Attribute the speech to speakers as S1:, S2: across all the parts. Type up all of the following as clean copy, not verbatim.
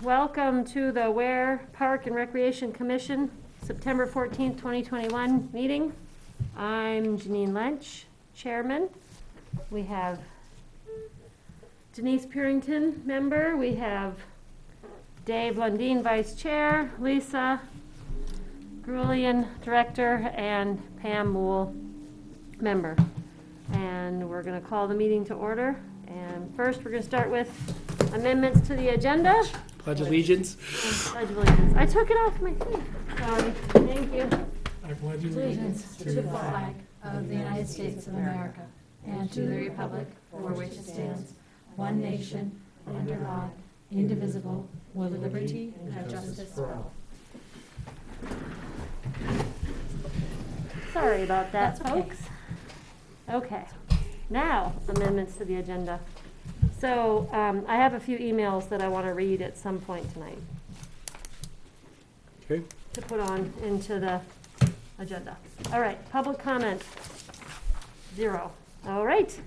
S1: welcome to the Ware Park and Recreation Commission, September 14th, 2021 meeting. I'm Janine Lynch, Chairman. We have Denise Purington, member. We have Dave Lundeen, Vice Chair, Lisa Grulian, Director, and Pam Moole, member. And we're going to call the meeting to order. And first, we're going to start with amendments to the agenda.
S2: Pledge allegiance.
S1: Pledge allegiance. I took it off my feet. Sorry. Thank you.
S2: I pledge allegiance
S3: to the flag of the United States of America and to the republic for which it stands, one nation, under God, indivisible, with liberty and justice for all.
S1: Sorry about that,
S3: That's okay.
S1: folks. Okay. Now, amendments to the agenda. So I have a few emails that I want to read at some point tonight
S2: Okay.
S1: to put on into the agenda. All right, public comment, 0. All right.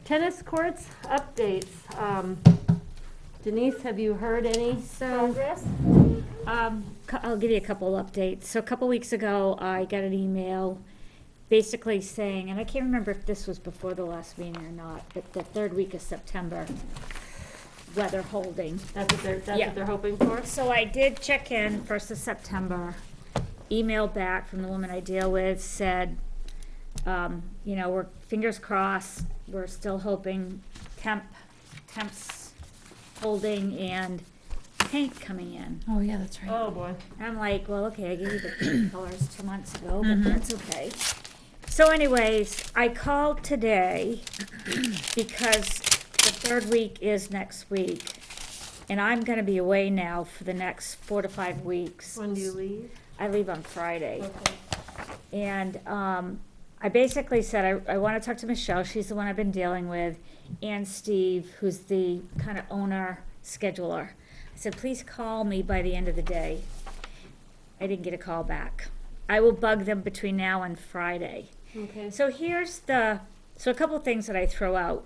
S1: Tennis courts updates. Denise, have you heard any progress?
S4: I'll give you a couple updates. So a couple weeks ago, I got an email basically saying, and I can't remember if this was before the last meeting or not, but the third week of September, weather holding.
S1: That's what
S4: Yeah.
S1: what they're hoping for?
S4: So I did check in 1st of September, email back from the woman I deal with, said, we're fingers crossed, we're still hoping temps holding and paint coming in.
S3: Oh, yeah, that's right.
S1: Oh, boy.
S4: And I'm like, well, okay, I gave you the paint colors 2 months ago, but that's okay. So anyways, I called today because the third week is next week. And I'm gonna be away now for the next 4 to 5 weeks.
S1: When do you leave?
S4: I leave on Friday.
S1: Okay.
S4: And I basically said, I wanna talk to Michelle, she's the one I've been dealing with, and Steve, who's the kind of owner scheduler. I said, please call me by the end of the day. I didn't get a call back. I will bug them between now and Friday.
S1: Okay.
S4: So so a couple of things that I throw out.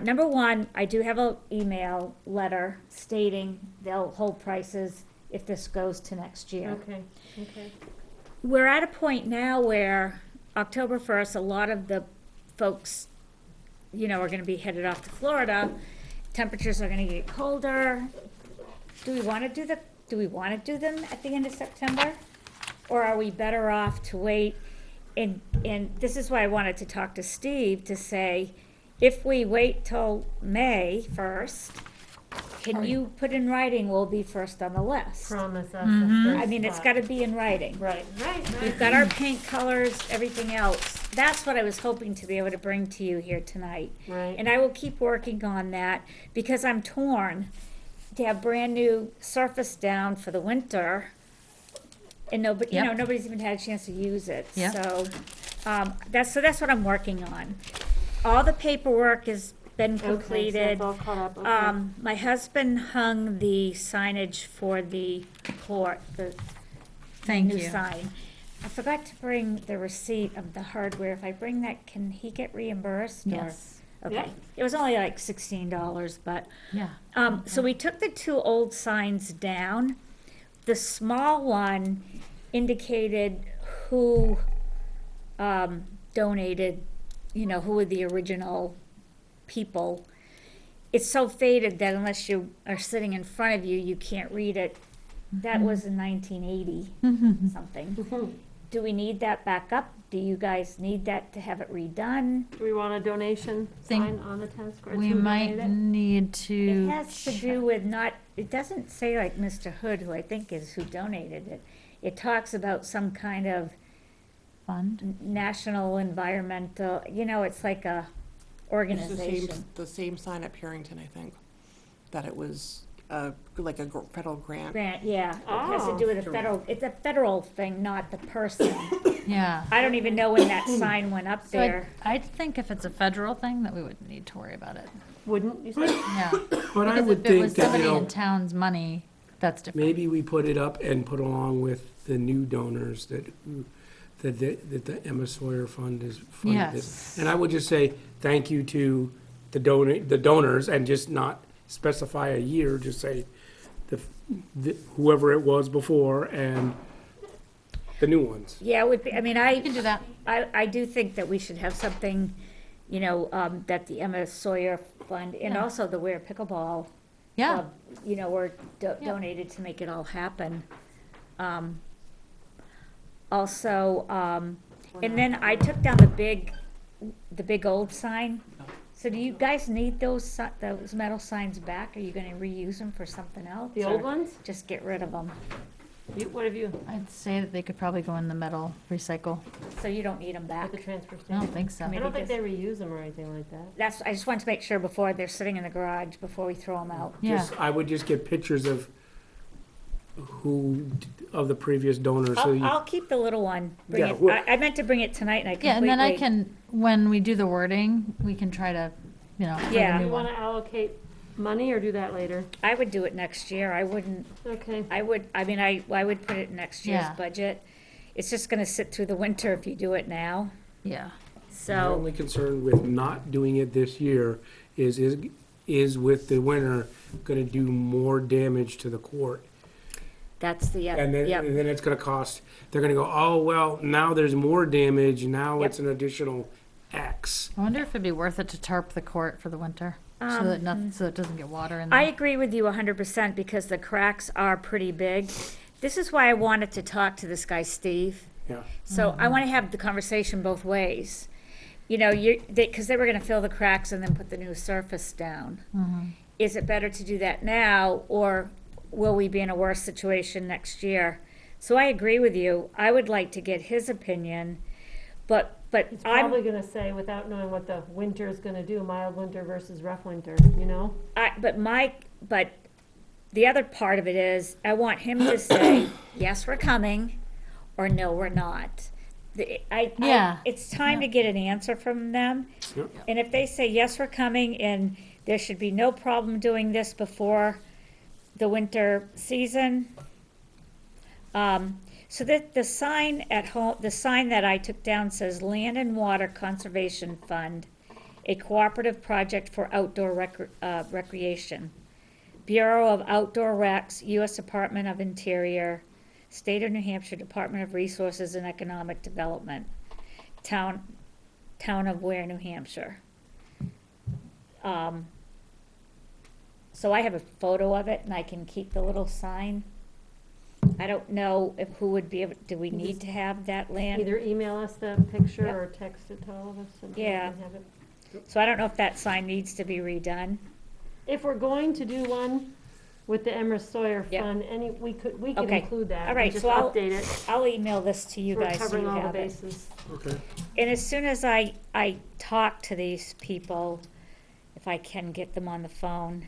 S4: Number one, I do have an email letter stating they'll hold prices if this goes to next year.
S1: Okay.
S4: We're at a point now where October 1st, a lot of the folks, are gonna be headed off to Florida. Temperatures are gonna get colder. Do we wanna do them at the end of September? Or are we better off to wait? And this is why I wanted to talk to Steve to say, if we wait till May 1st, can you put in writing we'll be first on the list?
S1: Promise us the first
S4: I mean, it's
S1: spot.
S4: gotta be in writing.
S1: Right.
S4: We've got our paint colors, everything else. That's what I was hoping to be able to bring to you here tonight.
S1: Right.
S4: And I will keep working on that because I'm torn to have brand new surface down for the winter. And nobody,
S3: Yep.
S4: nobody's even had a chance to use it.
S3: Yep.
S4: So, that's what I'm working on. All the paperwork has been
S1: Okay, so
S4: completed.
S1: it's all caught up. Okay.
S4: My husband hung the signage for the court, the
S3: Thank
S4: new
S3: you.
S4: sign. I forgot to bring the receipt of the hardware. If I bring that, can he get reimbursed? or-
S3: Yes.
S4: Okay.
S1: Yeah.
S4: It was only like $16, but,
S3: Yeah.
S4: so we took the 2 old signs down. The small one indicated who, donated, who were the original people. It's so faded that unless you are sitting in front of you, you can't read it. That was in 1980 something. Do we need that back up? Do you guys need that to have it redone?
S1: Do we want a donation
S3: Think
S1: sign on the tennis courts?
S3: We
S1: Who
S3: might
S1: donated it?
S3: need
S4: It
S3: to.
S4: has to do with it doesn't say like Mr. Hood, who I think is who donated it. It talks about some kind of
S3: Fund.
S4: national environmental, it's like a organization.
S5: The same sign at Purington, I think, that it was like a federal grant.
S4: Grant, yeah, it has to
S1: Oh.
S4: do with it's a federal thing, not the person.
S3: Yeah.
S4: I don't even know when that sign went up
S3: So I
S4: there.
S3: think if it's a federal thing, that we wouldn't need to worry about it.
S1: Wouldn't you say?
S3: Yeah.
S2: But I
S3: Because
S2: would
S3: if it was
S2: think that,
S3: somebody in town's money, that's different.
S2: maybe we put it up and put along with the new donors that the Emma Sawyer Fund is funded.
S3: Yes.
S2: And I would just say thank you to the donors and just not specify a year, just say whoever it was before and the new ones.
S4: Yeah, it would be, I mean,
S3: You can do that.
S4: I do think that we should have something, you know, that the Emma Sawyer Fund and
S3: Yeah.
S4: also the Ware Pickleball
S3: Yeah,
S4: Club, you know, were
S3: Yeah.
S4: donated to make it all happen. Also, and then I took down the big old sign. So do you guys need those metal signs back? Are you gonna reuse them for something else?
S1: The old
S4: or
S1: ones?
S4: Just get rid of them,
S1: What have you,
S3: I'd say that they could probably go in the metal recycle.
S4: so you don't need them back?
S1: at the transfer
S3: I
S1: station?
S3: don't think so.
S1: I
S4: Maybe
S1: don't think
S4: just-
S1: they reuse them or anything like that.
S4: That's, I just want to make sure before they're sitting in the garage, before we throw them out.
S3: Yeah,
S2: I would just get pictures of of the previous donors, so
S4: I'll keep the little one, bring
S2: Yeah,
S4: it,
S2: well-
S4: I meant to bring it tonight and I completely.
S3: yeah, and then I can, when we do the wording, we can try to, for the
S4: Yeah.
S1: Do
S3: new
S1: you
S3: one.
S1: wanna allocate money or do that later?
S4: I would do it next year, I wouldn't,
S1: Okay.
S4: I would put it in next year's
S3: Yeah.
S4: budget. It's just gonna sit through the winter if you do it now,
S3: Yeah,
S2: my
S4: so,
S2: only concern with not doing it this year is with the winter gonna do more damage to the court.
S4: that's the,
S2: And then,
S4: yep.
S2: and then it's gonna cost, they're gonna go, oh, well, now there's more damage, now
S4: Yep.
S2: it's an additional X.
S3: I wonder if it'd be worth it to tarp the court for the winter, so that nothing, so it doesn't get water in there.
S4: I agree with you 100% because the cracks are pretty big. This is why I wanted to talk to this guy, Steve.
S2: Yeah.
S4: So I want to have the conversation both ways. You know, because they were going to fill the cracks and then put the new surface down.
S3: Mhm.
S4: Is it better to do that now, or will we be in a worse situation next year? So I agree with you. I would like to get his opinion, but
S1: He's
S4: I'm,
S1: probably gonna say, without knowing what the winter is gonna do, mild winter versus rough winter, you know?
S4: but the other part of it is, I want him to say, yes, we're coming, or no, we're not.
S3: Yeah.
S4: It's time to get an answer from them.
S2: Yep.
S4: And if they say, yes, we're coming, and there should be no problem doing this before the winter season. So that the sign at home, the sign that I took down says Land and Water Conservation Fund, a cooperative project for outdoor recreation. Bureau of Outdoor Recs, U.S. Department of Interior, State of New Hampshire Department of Resources and Economic Development, Town of Ware, New Hampshire. So I have a photo of it and I can keep the little sign. I don't know if who would be able, do we need to have that land?
S1: Either email us the picture
S4: Yep.
S1: or text it to all of us and we
S4: Yeah.
S1: can have it.
S4: So I don't know if that sign needs to be redone.
S1: If we're going to do one with the Emma Sawyer
S4: Yep.
S1: Fund, we could
S4: Okay.
S1: include that.
S4: All
S1: and
S4: right,
S1: just
S4: so
S1: update it.
S4: I'll email this to you
S1: So we're
S4: guys so
S1: covering
S4: you
S1: all the
S4: have it.
S1: bases.
S2: Okay.
S4: And as soon as I talk to these people, if I can get them on the phone,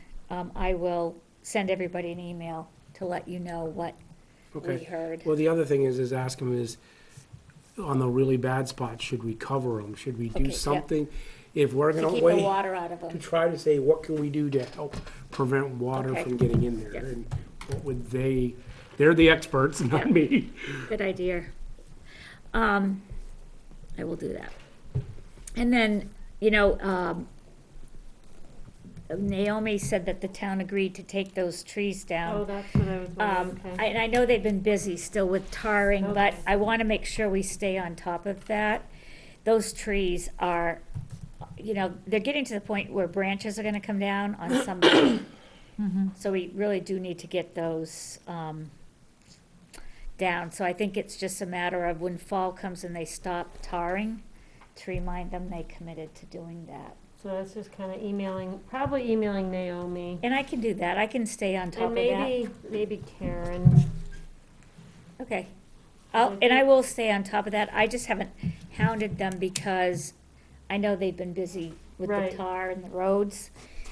S4: I will send everybody an email to let you know what we
S2: Okay.
S4: heard.
S2: Well, the other thing is ask them is, on the really bad spots, should we cover them? Should we
S4: Okay,
S2: do
S4: yeah.
S2: something? If we're
S4: To
S2: gonna
S4: keep the
S2: wait,
S4: water out of
S2: to
S4: them.
S2: try to say, what can we do to help prevent water
S4: Okay.
S2: from getting in there?
S4: Yeah.
S2: And what would they're the experts, not
S4: Yeah.
S2: me.
S4: Good idea. I will do that. And then, you know, Naomi said that the town agreed to take those trees down.
S1: Oh, that's what I was wondering, okay.
S4: And I know they've been busy still with tarring, but
S1: Okay.
S4: I want to make sure we stay on top of that. Those trees are, you know, they're getting to the point where branches are gonna come down on some of them. So we really do need to get those, down. So I think it's just a matter of when fall comes and they stop tarring, to remind them they committed to doing that.
S1: So that's just kind of probably emailing Naomi.
S4: And I can do that, I can stay on top
S1: And
S4: of that.
S1: maybe Karen.
S4: Okay. And I will stay on top of that. I just haven't hounded them because I know they've been busy with the
S1: Right.
S4: tar and the roads.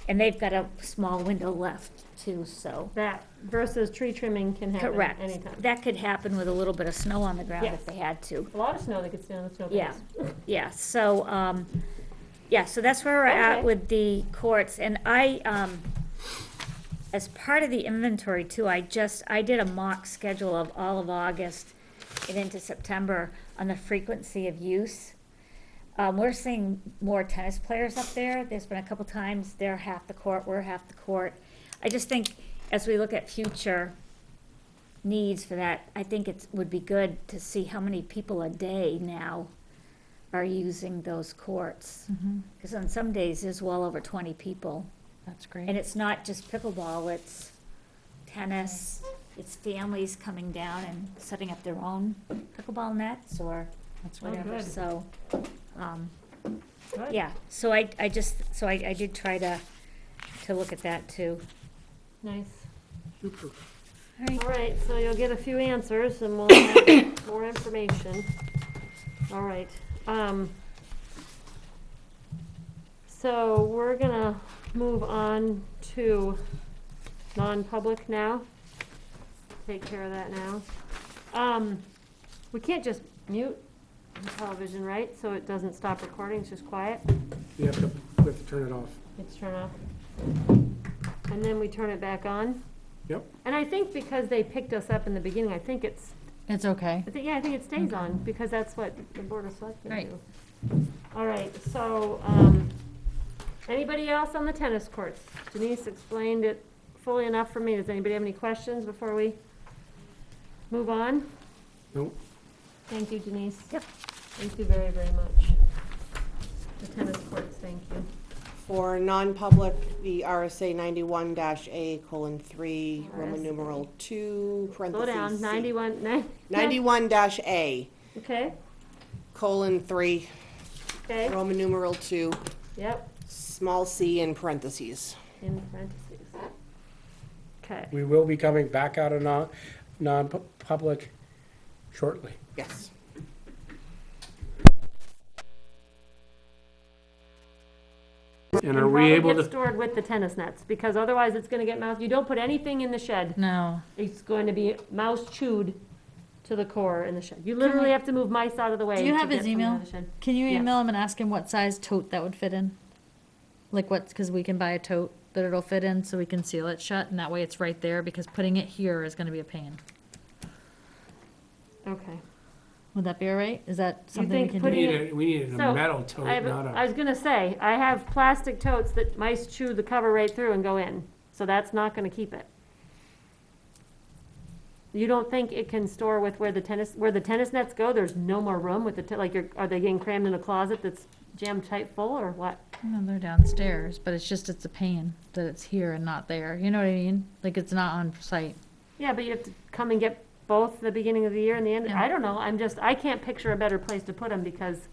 S4: And they've got a small window left too, so.
S1: That versus tree trimming can happen
S4: Correct.
S1: anytime.
S4: That could happen with a little bit of snow on the ground
S1: Yes.
S4: if they had to.
S1: A lot of snow that gets down the snow
S4: Yeah.
S1: fields.
S4: Yeah, so, so that's where we're at
S1: Okay.
S4: with the courts. And as part of the inventory too, I did a mock schedule of all of August and into September on the frequency of use. We're seeing more tennis players up there. There's been a couple times they're half the court, we're half the court. I just think as we look at future needs for that, I think it would be good to see how many people a day now are using those courts.
S3: Mhm.
S4: Because on some days, there's well over 20 people.
S3: That's great.
S4: And it's not just pickleball, it's tennis, it's families coming down and setting up their own pickleball nets or
S3: That's
S1: Oh,
S3: great.
S4: whatever,
S1: good.
S4: so, um,
S1: Good.
S4: yeah, so I did try to look at that too.
S1: Nice.
S2: Super.
S1: All right, so you'll get a few answers and we'll have more information. All right. So we're gonna move on to non-public now. Take care of that now. We can't just mute the television, right? So it doesn't stop recording, it's just quiet?
S2: We have to turn it off.
S1: It's turned off. And then we turn it back on?
S2: Yep.
S1: And I think because they picked us up in the beginning, I think
S3: It's okay.
S1: I think it stays on, because that's what the Board of Selectmen
S3: Right.
S1: do. All right, so, anybody else on the tennis courts? Denise explained it fully enough for me. Does anybody have any questions before we move on?
S2: Nope.
S1: Thank you, Denise.
S4: Yep.
S1: Thank you very, very much. The tennis courts, thank you.
S5: For non-public, the RSA 91-A:3, Roman
S1: RSA.
S5: numeral 2,
S1: Slow
S5: parentheses.
S1: down,
S5: C.
S1: 91.
S5: 91-A:3,
S1: Okay,
S5: 3,
S1: okay,
S5: Roman numeral 2,
S1: yep,
S5: small c in parentheses.
S1: in parentheses. Okay,
S2: We will be coming back out of non-public shortly.
S5: Yes.
S2: And are we able
S1: probably get
S2: to,
S1: stored with the tennis nets, because otherwise it's gonna get mouse, you don't put anything in the shed.
S3: No.
S1: It's going to be mouse chewed to the core in the shed. You literally have to move mice out of the way
S3: Do you
S1: to
S3: have
S1: get
S3: his
S1: something out
S3: email?
S1: of the shed.
S3: Can you
S1: Yeah.
S3: email him and ask him what size tote that would fit in? Like what, because we can buy a tote that it'll fit in so we can seal it shut and that way it's right there because putting it here is gonna be a pain.
S1: Okay.
S3: Would that be all right? Is that something we
S1: think
S3: can
S2: we
S3: do?
S1: putting
S2: need a
S1: So,
S2: metal tote,
S1: I
S2: not
S1: was gonna say, I have plastic totes that mice chew the cover right through and go in, so that's not gonna keep it. You don't think it can store with where the tennis nets go? There's no more room with are they getting crammed in a closet that's jammed tight full, or what?
S3: No, they're downstairs, but it's a pain that it's here and not there. You know what I mean? Like it's not on site.
S1: Yeah, but you have to come and get both the beginning of the year and the end.
S3: Yeah.
S1: I don't know, I can't picture a better place to put them, because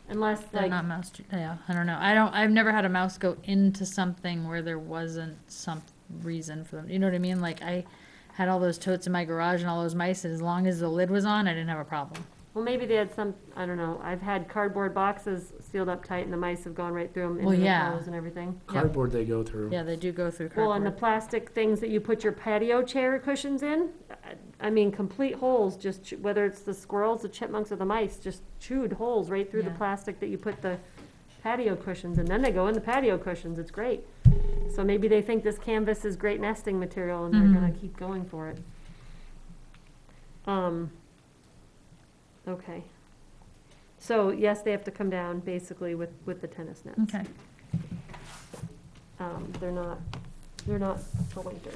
S1: unless
S3: They're not mouse, yeah, I don't know. I've never had a mouse go into something where there wasn't some reason for them. You know what I mean? Like I had all those totes in my garage and all those mice, and as long as the lid was on, I didn't have a problem.
S1: well, maybe they had some, I don't know, I've had cardboard boxes sealed up tight and the mice have gone right through them
S3: Well,
S1: into the
S3: yeah.
S1: clothes and everything.
S2: cardboard they go through.
S3: Yeah, they do go through
S1: Well, and the
S3: cardboard.
S1: plastic things that you put your patio chair cushions in, I mean, complete holes, just, whether it's the squirrels, the chipmunks, or the mice, just chewed holes right through the
S3: Yeah.
S1: plastic that you put the patio cushions, and then they go in the patio cushions, it's great. So maybe they think this canvas is great nesting material, and they're gonna keep going for it. Okay. So, yes, they have to come down, basically, with the tennis nets.
S3: Okay.
S1: They're not for winter.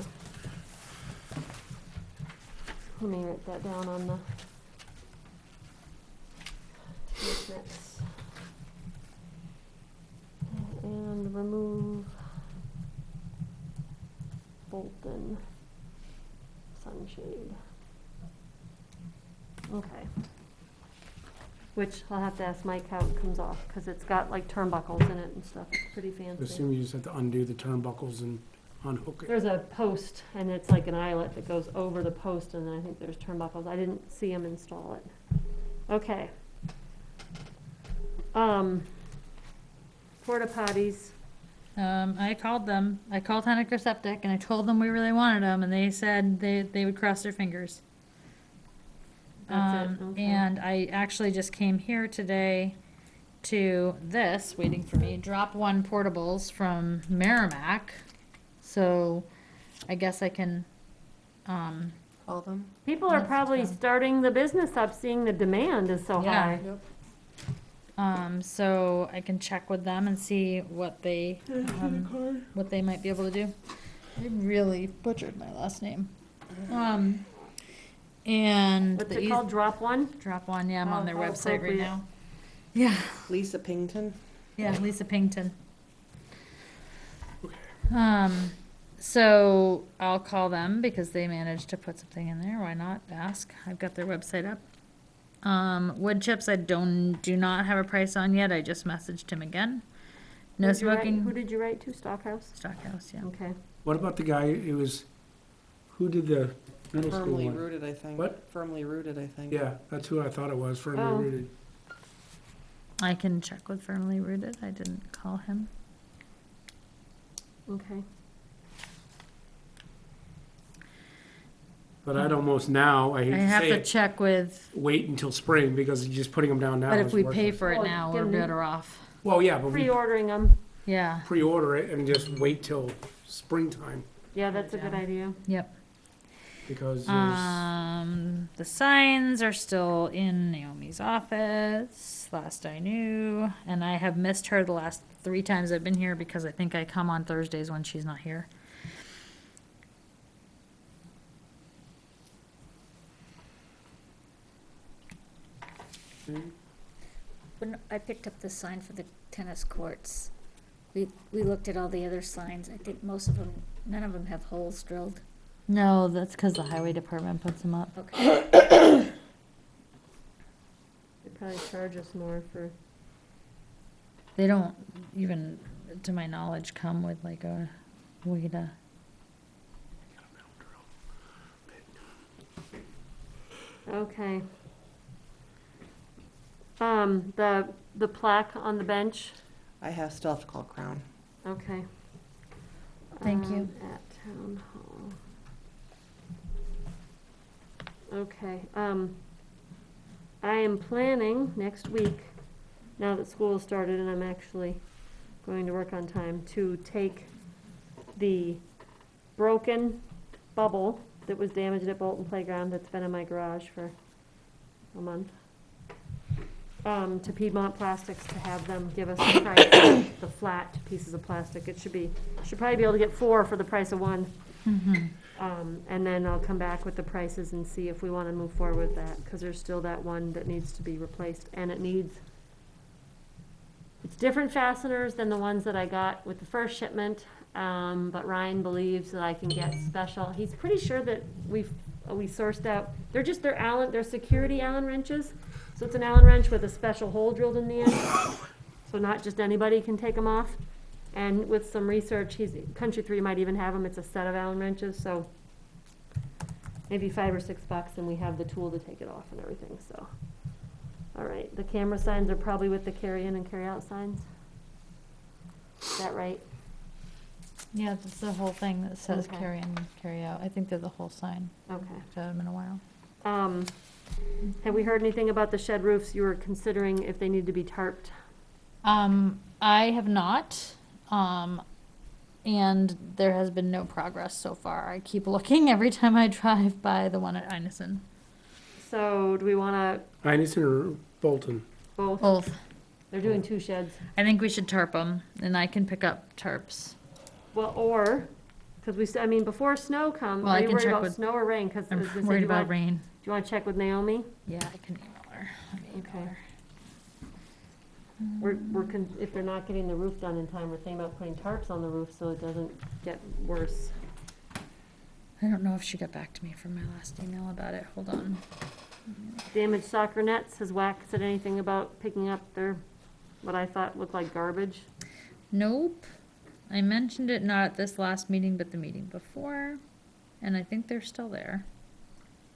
S1: Let me write that down on the tennis nets. And remove Bolton sunshade. Okay. Which I'll have to ask Mike how it comes off, because it's got like turnbuckles in it and stuff, it's pretty fancy.
S2: Assume you just have to undo the turnbuckles and unhook it.
S1: There's a post, and it's like an eyelet that goes over the post, and then I think there's turnbuckles. I didn't see him install it. Okay. Porta potties.
S3: I called them. I called Henniker Septic and I told them we really wanted them and they said they would cross their fingers.
S1: That's it, okay.
S3: And I actually just came here today to this, waiting for me, Drop One Portables from Merrimack. So I guess I can,
S5: Call them.
S1: People are
S3: That's
S1: probably
S3: fun.
S1: starting the business up, seeing the demand is so
S3: Yeah.
S1: high.
S3: so I can check with them and see what they might be able to do. I really butchered my last name. And
S1: What's
S3: the
S1: it called, Drop One?
S3: Drop One, yeah, I'm on their
S1: How
S3: website right
S1: appropriate.
S3: now. Yeah,
S5: Lisa Pington?
S3: yeah, Lisa Pington. So I'll call them because they managed to put something in there. Why not ask? I've got their website up. Wood chips, I do not have a price on yet. I just messaged him again. No
S1: Who'd you write-
S3: smoking.
S1: Who did you write to, Stockhouse?
S3: Stockhouse, yeah.
S1: Okay.
S2: What about the guy, it was, who did the middle school
S5: Firmly
S2: one?
S5: rooted, I think.
S2: What?
S5: Firmly rooted, I think.
S2: Yeah, that's who I thought it was, firmly
S1: Oh.
S2: rooted.
S3: I can check with Firmly Rooted. I didn't call him.
S1: Okay.
S2: But I'd almost now, I hate
S3: I
S2: to
S3: have
S2: say
S3: to
S2: it,
S3: check with,
S2: wait until spring, because just putting them down now
S3: but
S2: is
S3: if we pay
S2: worthless.
S3: for it
S1: Oh,
S3: now,
S1: give
S3: we're
S1: me-
S3: better off.
S2: Well, yeah, but we
S1: Pre-ordering them.
S3: Yeah,
S2: pre-order it and just wait till springtime,
S1: Yeah, that's a good idea.
S3: yep.
S2: because there's,
S3: The signs are still in Naomi's office, last I knew, and I have missed her the last 3 times I've been here because I think I come on Thursdays when she's not here. When I picked up the sign for the tennis courts, we looked at all the other signs. I think most of them, none of them have holes drilled.
S6: No, that's because the highway department puts them up.
S3: Okay.
S1: They probably charge us more for,
S3: They don't even, to my knowledge, come with like a way to.
S1: okay. The plaque on the bench,
S5: Still have to call Crown.
S1: okay.
S3: Thank you.
S1: At Town Hall. Okay, I am planning next week, now that school has started and I'm actually going to work on time, to take the broken bubble that was damaged at Bolton Playground that's been in my garage for a month, to Piedmont Plastics to have them give us the price of the flat pieces of plastic. Should probably be able to get 4 for the price of 1. And then I'll come back with the prices and see if we want to move forward with that, because there's still that one that needs to be replaced, and it's different fasteners than the ones that I got with the first shipment, but Ryan believes that I can get special. He's pretty sure that we sourced out, they're security Allen wrenches, so it's an Allen wrench with a special hole drilled in the end, so not just anybody can take them off. And with some research, Country 3 might even have them, it's a set of Allen wrenches, so maybe $5 or $6, and we have the tool to take it off and everything, so. All right, the camera signs are probably with the carry-in and carry-out signs. Is that right?
S6: Yeah, that's the whole thing that says
S1: Okay.
S6: carry in, carry out. I think they're the whole sign.
S1: Okay.
S6: I've had them in a while.
S1: Have we heard anything about the shed roofs? You were considering if they need to be tarped.
S6: I have not, and there has been no progress so far. I keep looking every time I drive by the one at Inison.
S1: So do we want to
S2: Einstein or Bolton?
S1: both?
S3: Both.
S1: They're doing 2 sheds.
S3: I think we should tarp them, and I can pick up tarps.
S1: Well, because before snow comes,
S3: Well,
S1: are
S3: I
S1: you
S3: can
S1: worried
S3: check
S1: about
S3: with-
S1: snow or rain? Because
S3: I'm worried about rain.
S1: Do you want to check with Naomi?
S3: Yeah, I can email her. Let me email
S1: Okay.
S3: her.
S1: If they're not getting the roof done in time, we're thinking about putting tarps on the roof so it doesn't get worse.
S3: I don't know if she got back to me from my last email about it. Hold on.
S1: Damaged soccer nets, has WAC said anything about picking up what I thought looked like garbage?
S3: Nope. I mentioned it not at this last meeting, but the meeting before, and I think they're still there.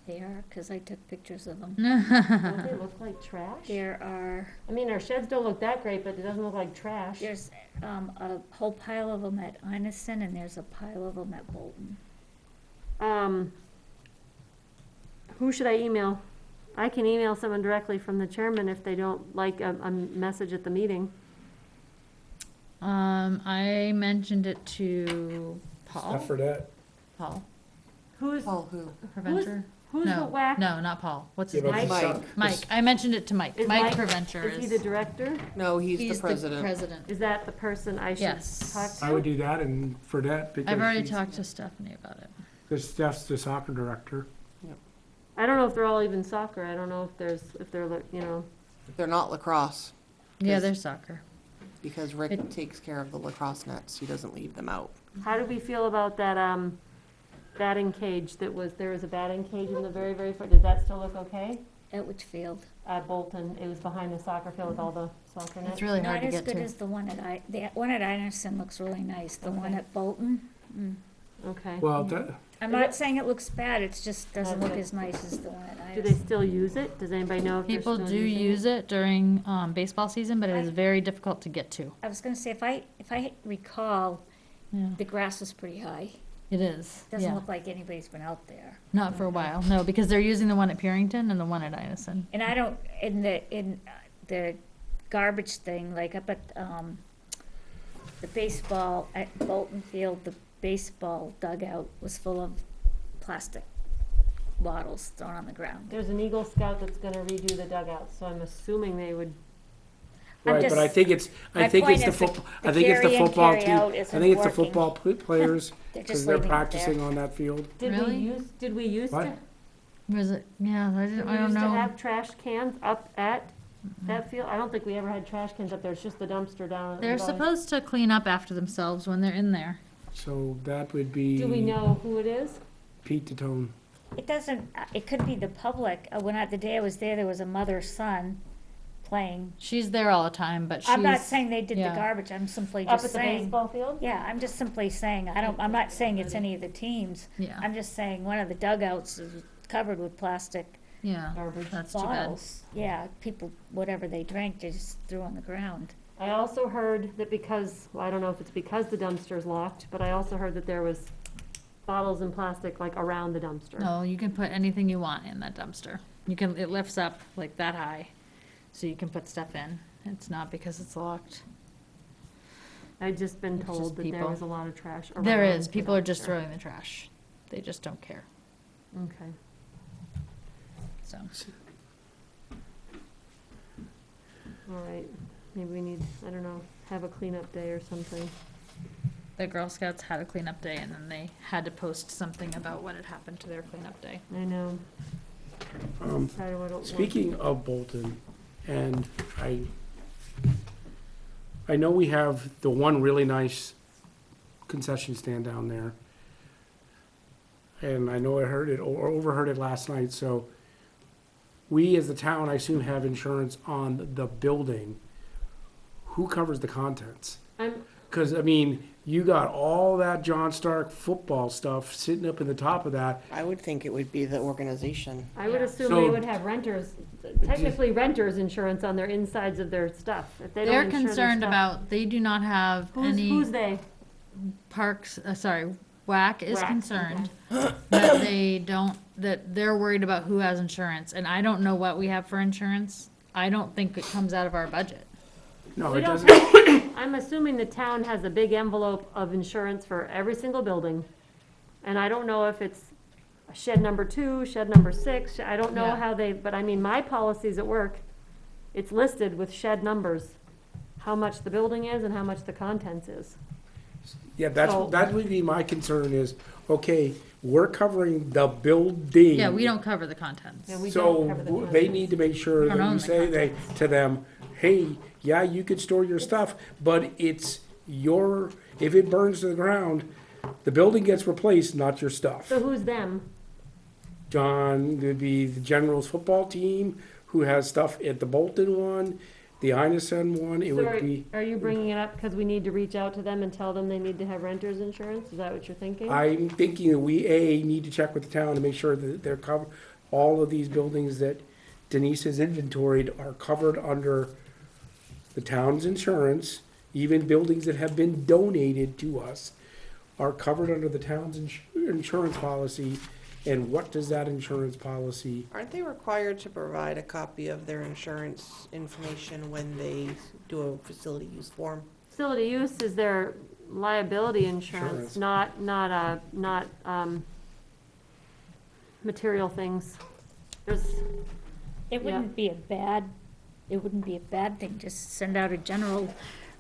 S4: They are, because I took pictures of them.
S1: Don't they look like trash?
S4: There are,
S1: Our sheds don't look that great, but it doesn't look like trash.
S4: there's a whole pile of them at Inison, and there's a pile of them at Bolton.
S1: Who should I email? I can email someone directly from the chairman if they don't like a message at the meeting.
S3: I mentioned it to Paul.
S2: Stuff for that.
S3: Paul,
S1: Who's,
S5: Paul who?
S3: preventer.
S1: Who's the
S6: No,
S1: WAC?
S6: no, not Paul. What's his
S2: Yeah, but
S6: name?
S2: the
S5: Mike.
S2: suck-
S6: Mike. I mentioned it to Mike.
S1: Is
S6: Mike Preventer
S1: Is he the director?
S5: No, he's
S6: He's
S5: the president.
S6: president.
S1: Is that the person I should
S6: Yes.
S1: talk to?
S2: I would do that and for that because
S6: I've already
S2: she's-
S6: talked to Stephanie about it.
S2: because Steph's the soccer director.
S1: I don't know if they're all even soccer. I don't know if they're, you know,
S5: They're not lacrosse,
S6: Yeah,
S5: Yes.
S6: there's soccer.
S5: because Rick
S6: It-
S5: takes care of the lacrosse nets. He doesn't leave them out.
S1: how do we feel about that, batting cage there was a batting cage in the very, very front. Does that still look okay?
S4: At which field?
S1: At Bolton, it was behind the soccer field with all the soccer nets.
S6: It's really hard
S4: Not
S6: to
S4: as
S6: get
S4: good
S6: to.
S4: as the one the one at Inerson looks really nice. The one
S1: Okay.
S4: at Bolton,
S1: Okay.
S2: Well, that,
S4: I'm not saying it looks bad, it's just doesn't look
S1: Okay.
S4: as nice as the one at
S1: Do they
S4: Inerson.
S1: still use it? Does anybody know if they're
S6: People
S1: still
S6: do
S1: using
S6: use it during baseball season, but it is very difficult to get to.
S4: I was gonna say, if I recall,
S6: Yeah,
S4: the grass was pretty high.
S6: it is.
S4: Doesn't
S6: Yeah,
S4: look like anybody's been out there.
S6: not for a while. No, because they're using the one at Purington and the one at Inison.
S4: And I don't, in the garbage thing, like up at, the baseball at Bolton Field, the baseball dugout was full of plastic bottles thrown on the ground.
S1: There's an Eagle Scout that's gonna redo the dugout, so I'm assuming they would,
S4: I'm
S2: right, but I
S4: just-
S2: think it's, I
S4: my
S2: think it's
S4: point
S2: the
S4: is the-
S2: football,
S4: the
S2: I think it's the
S4: carry in,
S2: football
S4: carry
S2: team.
S4: out
S2: I
S4: isn't
S2: think it's the
S4: working.
S2: football players,
S4: They're
S2: because
S4: just
S2: they're
S4: leaving it there.
S2: practicing on that field.
S6: Really?
S1: did we used
S2: What?
S1: to?
S6: Was it? Yeah, I
S1: Did we
S6: don't
S1: used to
S6: know.
S1: have trash cans up at that field? I don't think we ever had trash cans up there, it's just the dumpster down.
S6: They're supposed to clean up after themselves when they're in there.
S2: So that would be
S1: Do we know who it is?
S2: Pete Tatone.
S4: It doesn't, it could be the public. The day I was there was a mother-son playing.
S6: She's there all the time, but she's.
S4: I'm not saying they did the
S6: yeah.
S4: garbage, I'm simply
S1: Up
S4: just
S1: at the
S4: saying.
S1: baseball field?
S4: Yeah, I'm just simply saying, I'm not saying it's any of the teams.
S6: Yeah,
S4: I'm just saying one of the dugouts is covered with plastic
S6: yeah,
S1: Garbage.
S6: that's too bad.
S4: bottles. Yeah, people, whatever they drank, they just threw on the ground.
S1: I also heard that because, well, I don't know if it's because the dumpster's locked, but I also heard that there was bottles and plastic like around the dumpster.
S6: No, you can put anything you want in that dumpster. You can, it lifts up like that high, so you can put stuff in. It's not because it's locked.
S1: I'd just been
S6: It's
S1: told
S6: just
S1: that there
S6: people.
S1: was a lot of trash around.
S6: There is,
S1: the
S6: people are just
S1: dumpster.
S6: throwing the trash. They just don't care,
S1: Okay.
S6: so.
S1: All right, maybe we need, I don't know, have a cleanup day or something.
S6: The Girl Scouts had a cleanup day and then they had to post something about what had happened to their cleanup day.
S1: I know. Sorry, what it-
S2: Speaking of Bolton, and I know we have the one really nice concession stand down there. And I know I heard it, or overheard it last night, so we as the town, I assume, have insurance on the building. Who covers the contents?
S1: I'm,
S2: Because, I mean, you got all that John Stark football stuff sitting up in the top of that.
S5: I would think it would be the organization.
S1: I would
S6: Yeah.
S1: assume
S2: So-
S1: they would have technically renters insurance on their insides of their stuff. If they don't
S6: They're
S1: insure their
S6: concerned
S1: stuff-
S6: about, they do not have
S1: Who's
S6: any
S1: they?
S6: parks, WAC is
S1: WAC,
S6: concerned that they don't, that they're worried about who has insurance. And I don't know what we have for insurance. I don't think it comes out of our budget.
S2: No,
S1: We
S2: it
S1: don't
S2: doesn't.
S1: I'm assuming the town has a big envelope of insurance for every single building. And I don't know if it's shed number 2, shed number 6, I don't know
S6: Yeah.
S1: how they, but I mean, my policies at work, it's listed with shed numbers, how much the building is and how much the contents is.
S2: Yeah,
S1: So-
S2: that would be my concern is, okay, we're covering the building.
S6: Yeah, we don't cover the contents.
S1: Yeah, we
S2: So
S1: don't cover the
S2: they
S1: contents.
S2: need to make sure
S6: We don't
S2: that
S6: own
S2: you
S6: the
S2: say to them, hey, yeah, you could store your stuff, but it's your, if it burns to the ground, the building gets replaced, not your stuff.
S1: So who's them?
S2: John, there'd be the Generals football team who has stuff at the Bolton one, the Inison one, it
S1: So
S2: would be.
S1: are you bringing it up because we need to reach out to them and tell them they need to have renter's insurance? Is that what you're thinking?
S2: I'm thinking that we, need to check with the town to make sure that they're covered, all of these buildings that Denise has inventoried are covered under the town's insurance. Even buildings that have been donated to us are covered under the town's insurance policy. And what does that insurance policy?
S5: Aren't they required to provide a copy of their insurance information when they do a facility use form?
S1: Facility use is their liability insurance,
S2: Insurance.
S1: not material things. There's,
S4: It wouldn't be a bad, it wouldn't be a bad thing, just send out a general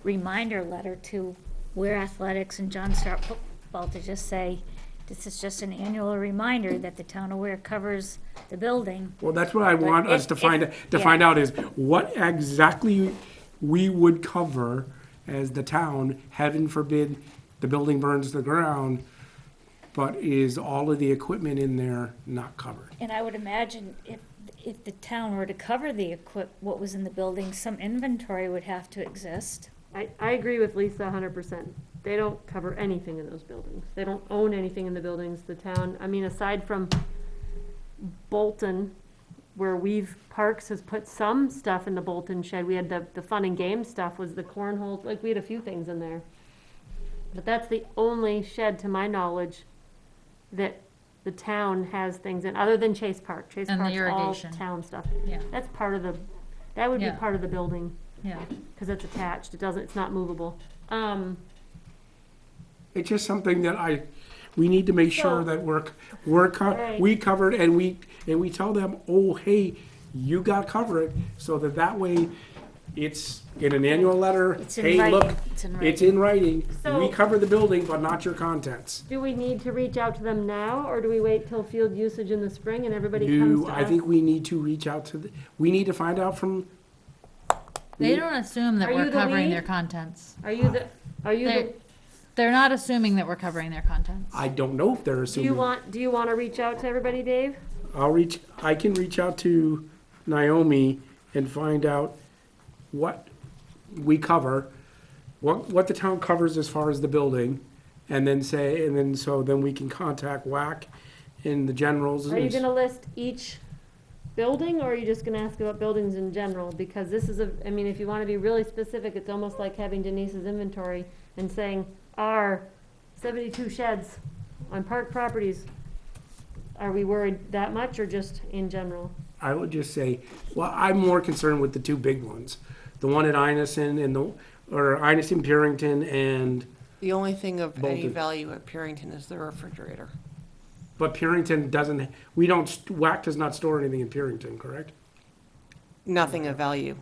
S4: reminder letter to Weir Athletics and John Stark Football to just say, this is just an annual reminder that the town of Weir covers the building.
S2: Well, that's what I want us to
S4: if-
S2: find,
S4: yeah.
S2: find out is what exactly we would cover as the town, heaven forbid the building burns to the ground, but is all of the equipment in there not covered?
S4: And I would imagine if the town were to cover the what was in the building, some inventory would have to exist.
S1: I agree with Lisa 100%. They don't cover anything in those buildings. They don't own anything in the buildings. The town, I mean, aside from Bolton, where Parks has put some stuff in the Bolton shed. We had the fun and game stuff was the cornhole, like we had a few things in there. But that's the only shed, to my knowledge, that the town has things in, other than Chase Park. Chase
S6: And the
S1: Park's all
S6: irrigation.
S1: town stuff.
S6: Yeah,
S1: That's part of that would be
S6: Yeah.
S1: part of the building,
S6: yeah.
S1: because it's attached. It's not movable.
S2: It's just something that we need to make sure
S1: So-
S2: that
S1: Right.
S2: we covered, and we tell them, oh, hey, you got covered, so that way it's in an annual letter.
S4: It's in
S2: Hey,
S4: writing.
S2: look, it's in writing.
S1: So-
S2: We cover the building, but not your contents.
S1: Do we need to reach out to them now, or do we wait till field usage in the spring and everybody comes to us?
S2: I think we need to reach out to we need to find out from.
S6: They don't assume that
S1: Are you
S6: we're
S1: the
S6: covering
S1: we?
S6: their contents.
S1: Are you the,
S6: They're not assuming that we're covering their contents.
S2: I don't know if they're
S1: do
S2: assuming.
S1: you want to reach out to everybody, Dave?
S2: I can reach out to Naomi and find out what we cover, what the town covers as far as the building, and then then we can contact WAC and the generals.
S1: Are you gonna list each building, or are you just gonna ask about buildings in general? Because this is I mean, if you wanna be really specific, it's almost like having Denise's inventory and saying, our 72 sheds on park properties, are we worried that much, or just in general?
S2: I would just say, well, I'm more concerned with the two big ones, the one at Inison or Inison, Purington, and,
S5: The only thing of any
S2: Bolton.
S5: value at Purington is the refrigerator.
S2: but Purington doesn't, WAC does not store anything in Purington, correct?
S5: Nothing of value.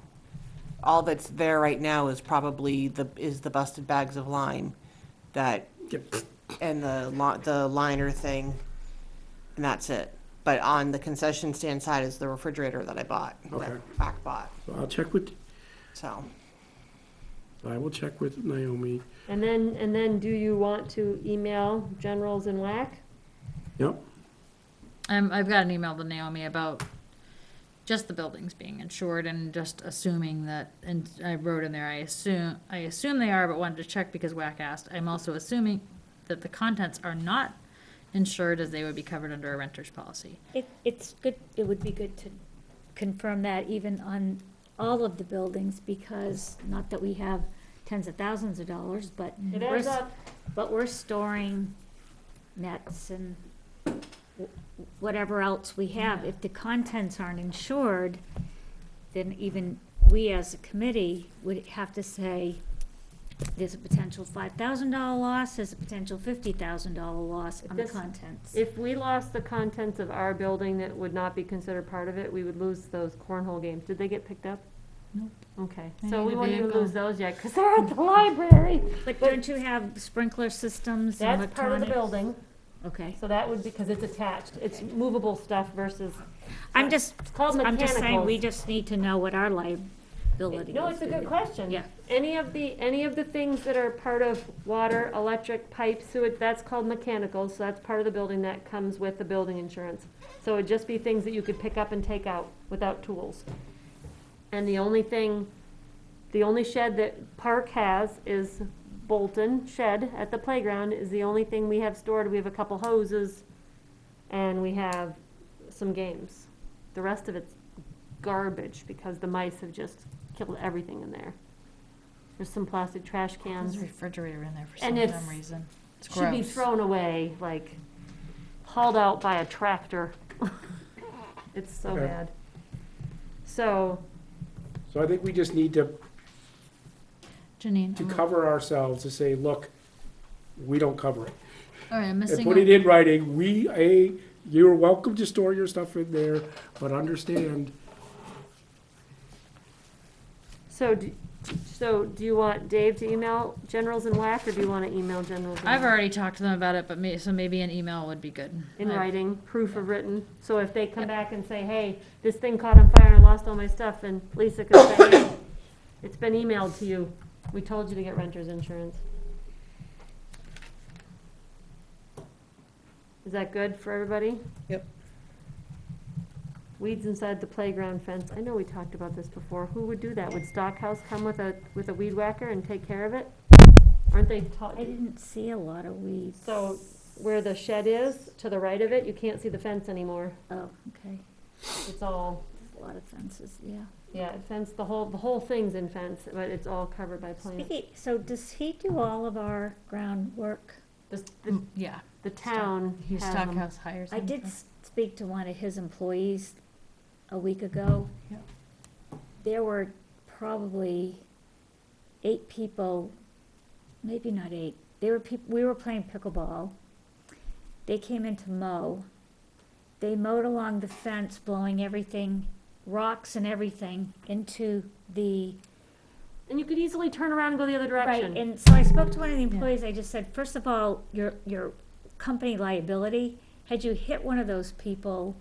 S5: All that's there right now is probably the busted bags of lime that,
S2: Yep.
S5: and the liner thing, and that's it. But on the concession stand side is the refrigerator that I bought,
S2: Okay.
S5: that back bought,
S2: So I will check with Naomi.
S1: And then do you want to email generals and WAC?
S2: Yep,
S6: I've got an email to Naomi about just the buildings being insured and just assuming that, and I wrote in there, I assume they are, but wanted to check because WAC asked. I'm also assuming that the contents are not insured as they would be covered under a renter's policy.
S4: It's good, it would be good to confirm that even on all of the buildings, because not that we have tens of thousands of dollars, but
S1: It
S4: we're,
S1: adds up.
S4: but we're storing nets and whatever else we have. If the contents aren't insured, then even we as a committee would have to say, there's a potential $5,000 loss, there's a potential $50,000 loss on the
S1: This-
S4: contents.
S1: If we lost the contents of our building that would not be considered part of it, we would lose those cornhole games. Did they get picked up?
S6: Nope.
S1: Okay,
S6: I
S1: so
S6: need
S1: we
S6: a
S1: won't even
S6: vehicle.
S1: lose those yet, because they're at the library.
S4: But don't you have sprinkler systems and
S1: That's part of the
S4: electronics?
S1: building,
S4: Okay.
S1: so that would, because it's attached. It's movable stuff versus,
S4: I'm just
S1: called
S4: I'm just saying, we
S1: mechanicals.
S4: just need to know what our liability is.
S1: no, it's a good question.
S4: Yeah.
S1: Any of the things that are part of water, electric, pipe, sewage, that's called mechanicals, so that's part of the building that comes with the building insurance. So it'd just be things that you could pick up and take out without tools. And the only shed that Park has is Bolton shed at the playground is the only thing we have stored. We have a couple hoses and we have some games. The rest of it's garbage because the mice have just killed everything in there. There's some plastic trash cans.
S6: There's a refrigerator in there for
S1: And
S6: some
S1: it's-
S6: dumb reason. It's
S1: Should be
S6: gross.
S1: thrown away, like hauled out by a tractor. It's so
S2: Okay.
S1: bad. So,
S2: so I think we just need to
S6: Janine,
S2: cover ourselves to say, look, we don't cover it.
S6: all right, I'm
S2: And
S6: missing,
S2: put it in writing, you're welcome to store your stuff in there, but understand,
S1: So do you want Dave to email generals and WAC, or do you want to email generals and
S6: I've
S1: WAC?
S6: already talked to them about it, but so maybe an email would be good.
S1: In writing, proof of written, so if they come
S6: Yep.
S1: back and say, hey, this thing caught on fire and I lost all my stuff, and Lisa can say, hey, it's been emailed to you, we told you to get renter's insurance. Is that good for everybody?
S5: Yep.
S1: Weeds inside the playground fence, I know we talked about this before, who would do that? Would Stockhouse come with a weed whacker and take care of it? Aren't they taught?
S4: I didn't see a lot of weeds.
S1: So where the shed is, to the right of it, you can't see the fence anymore.
S4: Oh, okay.
S1: It's all,
S4: There's a lot of fences, yeah.
S1: yeah, fence, the whole thing's in fence, but it's all covered by plants.
S4: So does he do all of our groundwork?
S6: Yeah.
S1: The town
S6: Hugh
S1: has 'em.
S6: Stockhouse hires
S4: I
S6: him,
S4: did
S6: so-
S4: speak to one of his employees a week ago.
S6: Yep.
S4: There were probably 8 people, maybe not 8. We were playing pickleball. They came in to mow. They mowed along the fence, blowing everything, rocks and everything, into the.
S1: And you could easily turn around and go the other
S4: Right,
S1: direction.
S4: and so I spoke to one of the employees, I just said, first of all, your company liability, had you hit one of those people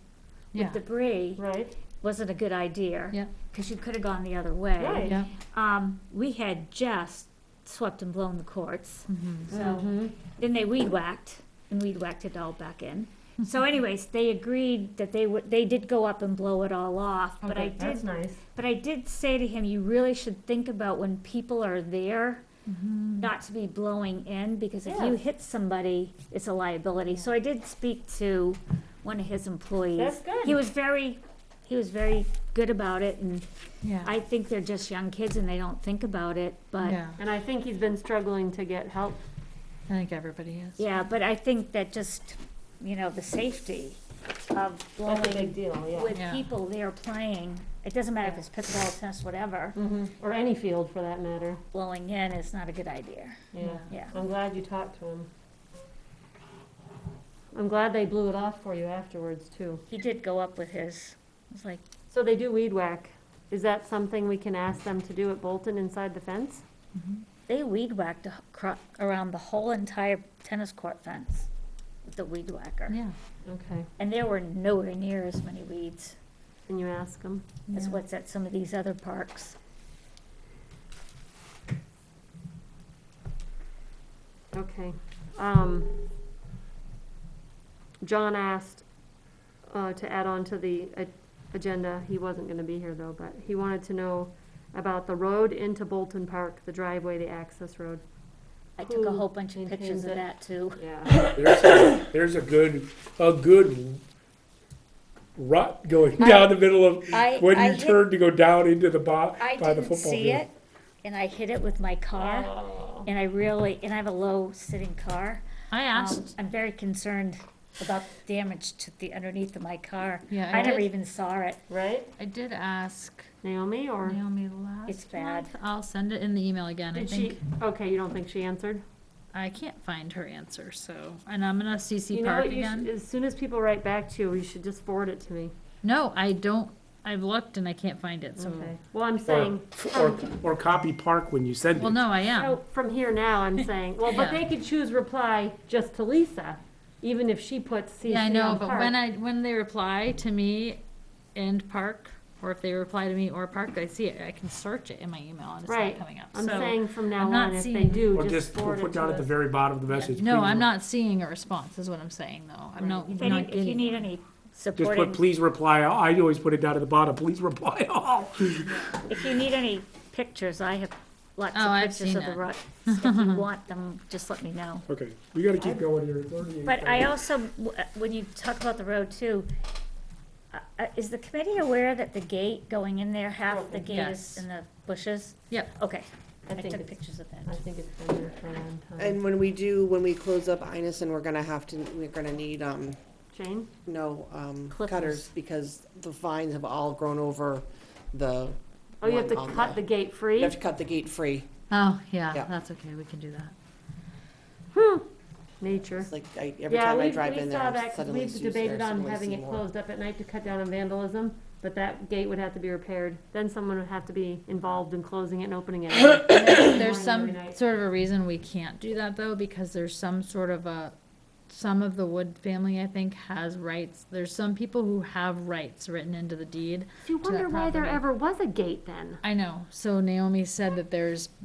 S6: Yeah.
S4: with debris,
S1: Right,
S4: wasn't a good idea.
S6: Yeah.
S4: Because you could have gone the other way.
S1: Right.
S6: Yeah.
S4: We had just swept and blown the courts, so
S1: Mhm.
S4: then they weed whacked, and weed whacked it all back in. So anyways, they agreed that they did go up and blow it all off, but
S6: Okay,
S1: That's nice.
S4: But I did say to him, you really should think about when people are there, not to be blowing in, because if you
S1: Yes.
S4: hit somebody, it's a liability. So I did speak to one of his employees.
S1: That's good.
S4: He was very good about it, and
S6: Yeah.
S4: I think they're just young kids and they don't think about it, but,
S6: Yeah,
S1: And I think he's been struggling to get help.
S6: I think everybody is.
S4: yeah, but I think that just, the safety of
S1: That's a
S4: blowing
S1: big deal, yeah.
S4: with
S6: Yeah.
S4: people there playing, it doesn't matter if it's pickleball, tennis, whatever,
S1: Or any field for that matter,
S4: blowing in is not a good idea.
S1: yeah.
S4: Yeah.
S1: I'm glad you talked to him. I'm glad they blew it off for you afterwards, too.
S4: He did go up with his, it was like,
S1: So they do weed whack. Is that something we can ask them to do at Bolton inside the fence?
S4: they weed whacked around the whole entire tennis court fence with the weed whacker.
S6: Yeah.
S1: Okay.
S4: And there were nowhere near as many weeds
S1: Can you ask them?
S4: as
S6: Yeah.
S4: what's at some of these other parks.
S1: Okay. John asked to add on to the agenda, he wasn't gonna be here though, but he wanted to know about the road into Bolton Park, the driveway, the access road.
S4: I took a
S1: Who
S4: whole bunch of pictures
S1: maintains
S4: of
S1: it?
S4: that too.
S1: Yeah.
S2: there's a good rut going down the middle of, when
S4: I
S2: you
S4: hit-
S2: turn to go down into the
S4: I
S2: by the
S4: didn't
S2: football
S4: see
S2: field.
S4: it, and I hit it with my car,
S1: Oh.
S4: and I have a low sitting car.
S6: I asked,
S4: I'm very concerned about damage to the underneath of my car.
S6: Yeah,
S4: I
S6: I
S4: never
S6: did-
S4: even saw it.
S1: Right?
S6: I did ask
S1: Naomi, or
S6: Naomi last
S4: It's bad.
S6: month. I'll send it in the email again. I
S1: did
S6: think
S1: she, okay, you don't think she answered?
S6: I can't find her answer, so, and I'm gonna CC
S1: You know
S6: Park
S1: what,
S6: again.
S1: as soon as people write back to you, you should just forward it to me.
S6: No, I don't, I've looked and I can't find it, so.
S1: Okay. Well, I'm saying,
S2: Or copy Park when you send it.
S6: Well, no, I am.
S1: so from here now, I'm saying, well, but
S6: Yeah.
S1: they could choose reply just to Lisa, even if she puts CC
S6: Yeah, I
S1: on
S6: know, but
S1: Park.
S6: when they reply to me and Park, or if they reply to me or Park, I see it, I can search it in my email and it's not
S1: Right.
S6: coming up.
S1: I'm
S6: So,
S1: saying from now
S6: I'm not
S1: on, if they
S6: seeing-
S1: do,
S2: Or
S1: just
S2: just
S1: forward
S2: put
S1: it
S2: down
S1: to
S2: at the
S1: us.
S2: very bottom of the message.
S6: No,
S2: please
S6: I'm not seeing a response, is what I'm saying, though. I'm not,
S4: If
S6: not
S4: if you
S6: getting.
S4: need any
S2: Just put,
S4: supporting,
S2: please reply all. I always put it down at the bottom, please reply all.
S4: if you need any pictures, I have lots
S6: Oh,
S4: of
S6: I've
S4: pictures
S6: seen
S4: of the
S6: it.
S4: ruts. If you want them, just let me know.
S2: Okay, we gotta keep going here. It's already
S4: But I
S2: 8:30.
S4: also, when you talk about the road too, is the committee aware that the gate going in there, half the gate
S6: Yes.
S4: is in the bushes?
S6: Yep.
S4: Okay, I
S1: think
S4: took
S1: it's-
S4: pictures of
S1: I
S4: that.
S1: think it's been there for a long time.
S5: And when we close up Inison, we're gonna need,
S1: Jane?
S4: Clippers.
S5: cutters, because the vines have all grown over the.
S1: Oh, you have to
S5: one on
S1: cut the gate free?
S5: You have to cut the gate free.
S6: Oh, yeah,
S5: Yeah.
S6: that's okay, we can do that.
S1: nature.
S5: It's like, every
S1: Yeah,
S5: time I
S1: we
S5: drive in
S1: saw
S5: there,
S1: that,
S5: I'm
S1: 'cause
S5: suddenly
S1: we've
S5: see
S1: debated on
S5: suddenly
S1: having
S5: see
S1: it
S5: more.
S1: closed up at night to cut down on vandalism, but that gate would have to be repaired. Then someone would have to be involved in closing it and opening it. again.
S6: There's
S1: Morning,
S6: some
S1: every night.
S6: sort of a reason we can't do that though, because there's some sort of some of the Wood family, I think, has rights. There's some people who have rights written into the deed.
S1: You
S6: to that
S1: wonder why there
S6: property.
S1: ever was a gate then?
S6: I know. So Naomi said that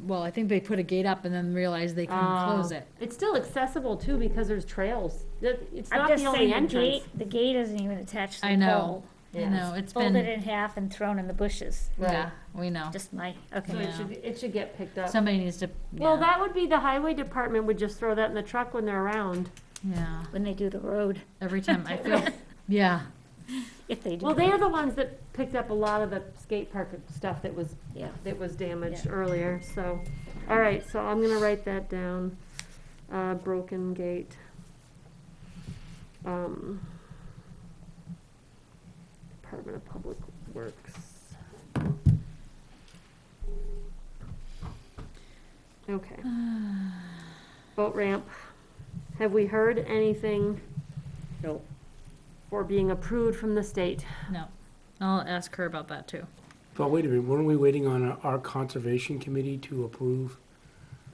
S6: I think they put a gate up and then realized they couldn't close it.
S1: It's still accessible too because there's trails. It's
S4: I'm
S1: not
S4: just
S1: the only
S4: saying,
S1: entrance.
S4: the gate isn't even attached to
S6: I
S4: the
S6: know.
S4: pole.
S6: I know. It's
S4: Folded
S6: been,
S4: in half and thrown in the bushes.
S6: yeah, we know.
S4: Just my,
S1: So
S4: okay.
S1: it should get picked up.
S6: Somebody needs to,
S1: Well,
S6: yeah,
S1: that would be the highway department would just throw that in the truck when they're around.
S6: yeah.
S4: When they do the road,
S6: Every time I feel, yeah.
S4: if they do.
S1: Well,
S4: the
S1: they're
S4: road.
S1: the ones that picked up a lot of the skate park stuff that was
S4: Yeah.
S1: damaged
S4: Yeah.
S1: earlier, so. All right, so I'm gonna write that down. Broken gate. Department of Public Works. Okay. Boat ramp. Have we heard anything
S5: Nope.
S1: for being approved from the state?
S6: No. I'll ask her about that too.
S2: But wait a minute, weren't we waiting on our conservation committee to approve?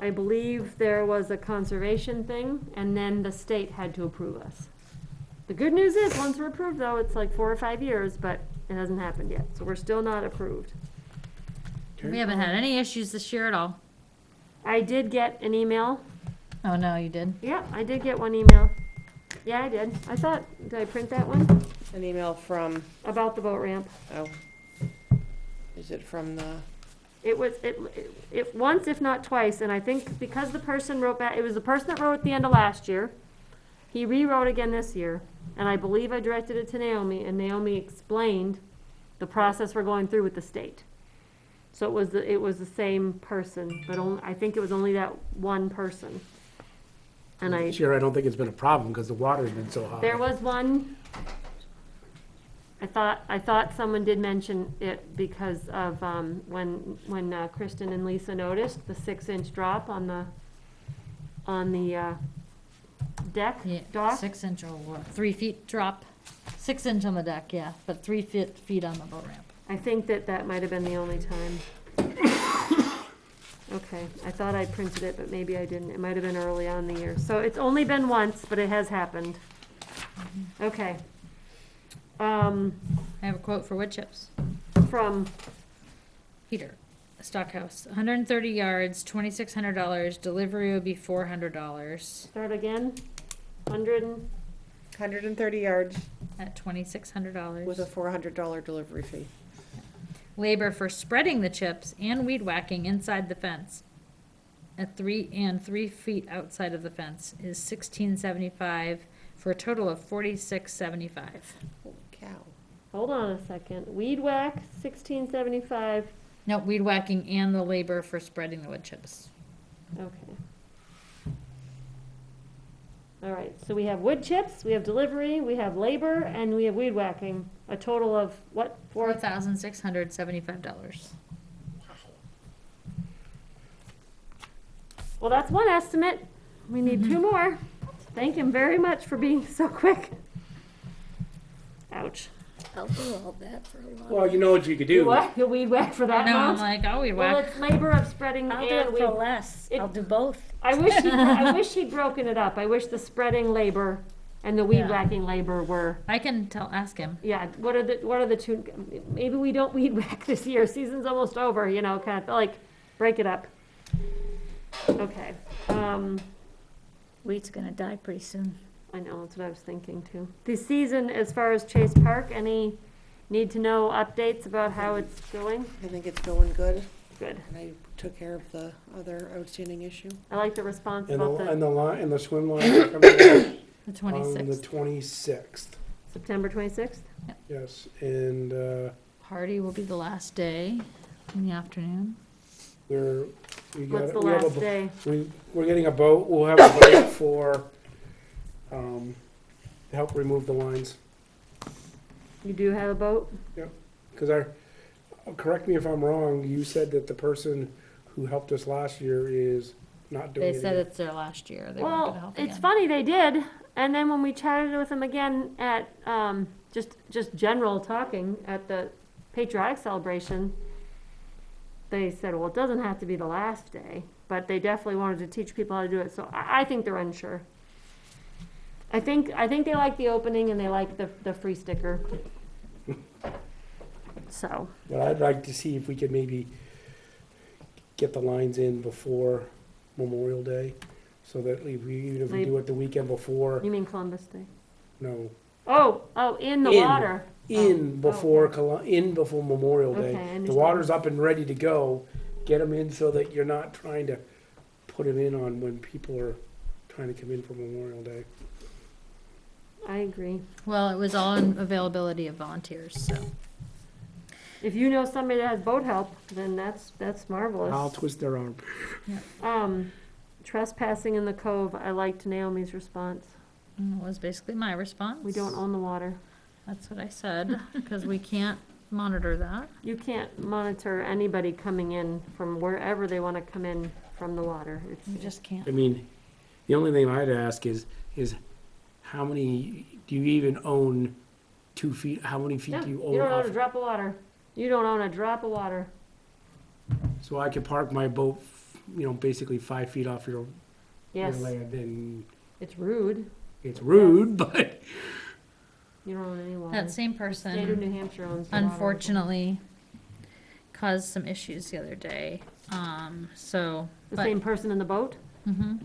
S1: I believe there was a conservation thing, and then the state had to approve us. The good news is, once we're approved, though, it's like 4 or 5 years, but it hasn't happened yet, so we're still not approved.
S6: We haven't had any issues this year at all.
S1: I did get an email.
S6: Oh, no, you did?
S1: Yeah, I did get one email. Yeah, I did. Did I print that one?
S5: An email from,
S1: About the boat ramp.
S5: oh, is it from the,
S1: It was, it once, if not twice, and I think because the person wrote back, it was the person that wrote at the end of last year. He rewrote again this year, and I believe I directed it to Naomi, and Naomi explained the process we're going through with the state. So it was the same person, but I think it was only that one person. And
S2: This year, I don't think it's been a problem because the water's been so high.
S1: there was one, I thought someone did mention it because of, when Kristen and Lisa noticed the 6-inch drop on the deck,
S6: Yeah,
S1: dock.
S6: 6 inch or what, 3 feet drop. 6 inch on the deck, yeah, but 3 feet on the boat ramp.
S1: I think that might have been the only time. Okay, I thought I printed it, but maybe I didn't. It might have been early on in the year. So it's only been once, but it has happened. Okay.
S6: I have a quote for wood chips.
S1: From,
S6: Peter, Stockhouse, 130 yards, $2,600. Delivery would be $400
S1: start again, 100 and,
S5: 130 yards
S6: at $2,600.
S5: with a $400 delivery fee.
S6: Labor for spreading the chips and weed whacking inside the fence at 3 feet outside of the fence is $16.75 for a total of $46.75.
S5: Holy cow.
S1: hold on a second. Weed whack, 1675.
S6: No, weed whacking and the labor for spreading the wood chips.
S1: Okay. All right, so we have wood chips, we have delivery, we have labor, and we have weed whacking. A total of what?
S6: $4,675.
S1: Well, that's one estimate. We need 2 more. Thank him very much for being so quick. Ouch.
S4: I'll do all that for a lot.
S2: Well, you know what you could
S1: You
S2: do.
S1: what? You'll weed whack for that
S6: No, I'm
S1: amount?
S6: like, oh, weed
S1: Well,
S6: whack.
S1: it's labor of spreading
S4: I'll do
S1: and
S4: it
S1: weed.
S4: for less.
S1: It-
S4: I'll do both.
S1: I wish he'd broken it up. I wish the spreading labor and the weed
S6: Yeah.
S1: whacking labor were,
S6: I can ask him.
S1: yeah, what are the two, maybe we don't weed whack this year. Season's almost over, you know, kind of like, break it up. Okay,
S4: Wheat's gonna die pretty soon.
S1: I know, that's what I was thinking too. The season, as far as Chase Park, any need to know updates about how it's going?
S5: I think it's going good,
S1: Good.
S5: and I took care of the other outstanding issue.
S1: I like the response
S2: And the,
S1: about
S2: and
S1: the
S2: the line, and the swim line are coming out
S6: The
S2: on the
S6: 26th.
S2: 26th.
S1: September 26th.
S2: Yes, and,
S6: Party will be the last day in the afternoon.
S2: we
S1: What's
S2: got,
S1: the
S2: we have
S1: last
S2: a,
S1: day?
S2: we're getting a boat, we'll have a boat for, to help remove the lines.
S1: You do have a boat?
S2: Cause correct me if I'm wrong, you said that the person who helped us last year is not doing
S6: They
S2: it
S6: said
S2: again.
S6: it's their last year. They weren't gonna
S1: Well,
S6: help
S1: it's
S6: again.
S1: funny, they did, and then when we chatted with them again at, just general talking at the patriotic celebration, they said, well, it doesn't have to be the last day, but they definitely wanted to teach people how to do it, so I think they're unsure. I think they like the opening and they like the free sticker. So,
S2: But I'd like to see if we could maybe get the lines in before Memorial Day, so that even if we do it the weekend before,
S1: you mean Columbus Day?
S2: no,
S1: Oh, in the
S2: In.
S1: water.
S2: in before, in before Memorial
S1: Okay, I
S2: Day. The
S1: understand.
S2: water's up and ready to go, get them in so that you're not trying to put them in on when people are trying to come in for Memorial Day.
S1: I agree.
S6: Well, it was all in availability of volunteers, so.
S1: If you know somebody that has boat help, then that's marvelous.
S2: I'll twist their arm.
S1: Trespassing in the cove, I liked Naomi's response.
S6: It was basically my response.
S1: We don't own the water.
S6: That's what I said, because we can't monitor that.
S1: You can't monitor anybody coming in from wherever they want to come in from the water.
S6: We
S1: It's
S6: just can't.
S2: I mean, the only thing I'd ask is how many, do you even own 2 feet? How many feet
S1: Yeah,
S2: do you
S1: you
S2: own
S1: don't own
S2: off?
S1: a drop of water. You don't own a drop of water.
S2: So I could park my boat, basically 5 feet off your
S1: Yes,
S2: land, and
S1: it's rude.
S2: it's rude, but
S1: You don't own any water.
S6: That same
S1: State of
S6: person
S1: New Hampshire owns the water.
S6: unfortunately caused some issues the other day, so.
S1: The
S6: but-
S1: same person in the boat,
S6: Mhm.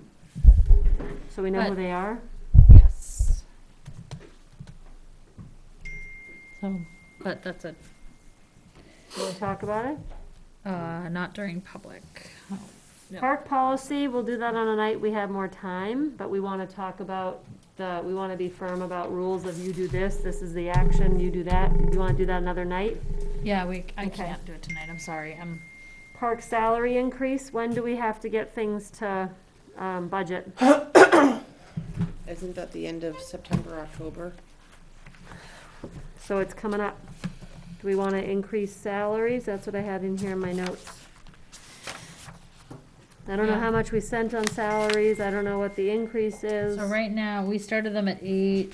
S1: so we know who
S6: But-
S1: they are.
S6: Yes. So, but that's a,
S1: You want to talk about it?
S6: not during public. Oh, yeah.
S1: Park policy, we'll do that on a night we have more time, but we want to talk about we want to be firm about rules of you do this is the action, you do that. Do you want to do that another night?
S6: Yeah, I
S1: Okay.
S6: can't do it tonight, I'm sorry,
S1: Park salary increase, when do we have to get things to, budget?
S5: Isn't that the end of September, October?
S1: So it's coming up. Do we want to increase salaries? That's what I had in here in my notes. I don't know
S6: Yeah.
S1: how much we sent on salaries. I don't know what the increase is.
S6: so right now, we started them at 8.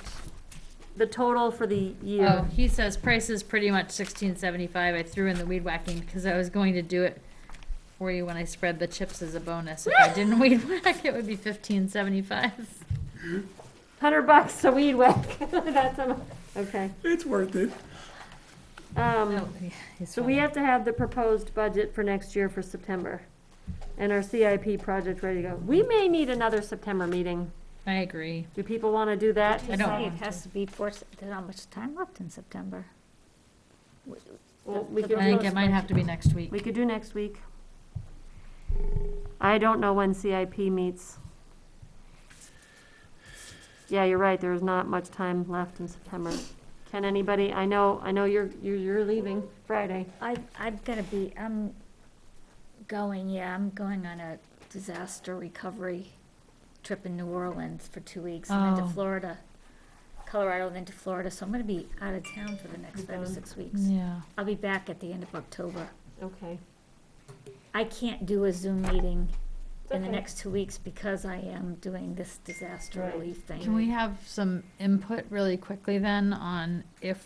S1: The total for the
S6: Oh,
S1: year.
S6: he says price is pretty much 16.75. I threw in the weed whacking because I was going to do it for you when I spread the chips as a bonus. If I didn't weed whack, it would be 15.75.
S1: $100 a weed whack. That's okay.
S2: it's worth it.
S6: Oh, yeah, he's
S1: So we
S6: funny.
S1: have to have the proposed budget for next year for September. And our CIP project ready to go. We may need another September meeting.
S6: I agree.
S1: Do people want to do that?
S6: I don't
S4: Say
S6: want
S4: it has to be there's not much time left in September.
S1: Well, we
S6: I
S1: could
S6: think
S1: do-
S6: it might have to be next week.
S1: We could do next week. I don't know when CIP meets. Yeah, you're right, there's not much time left in September. Can anybody, I know you're leaving Friday.
S4: I'm going on a disaster recovery trip in New Orleans for 2 weeks and then
S6: Oh.
S4: to Florida, Colorado, and then to Florida, so I'm gonna be out of town for the next 5 to 6 weeks.
S6: Yeah.
S4: I'll be back at the end of October.
S1: Okay.
S4: I can't do a Zoom meeting in the
S1: okay.
S4: next 2 weeks because I am doing this disaster
S1: Right.
S4: relief thing.
S6: Can we have some input really quickly then on if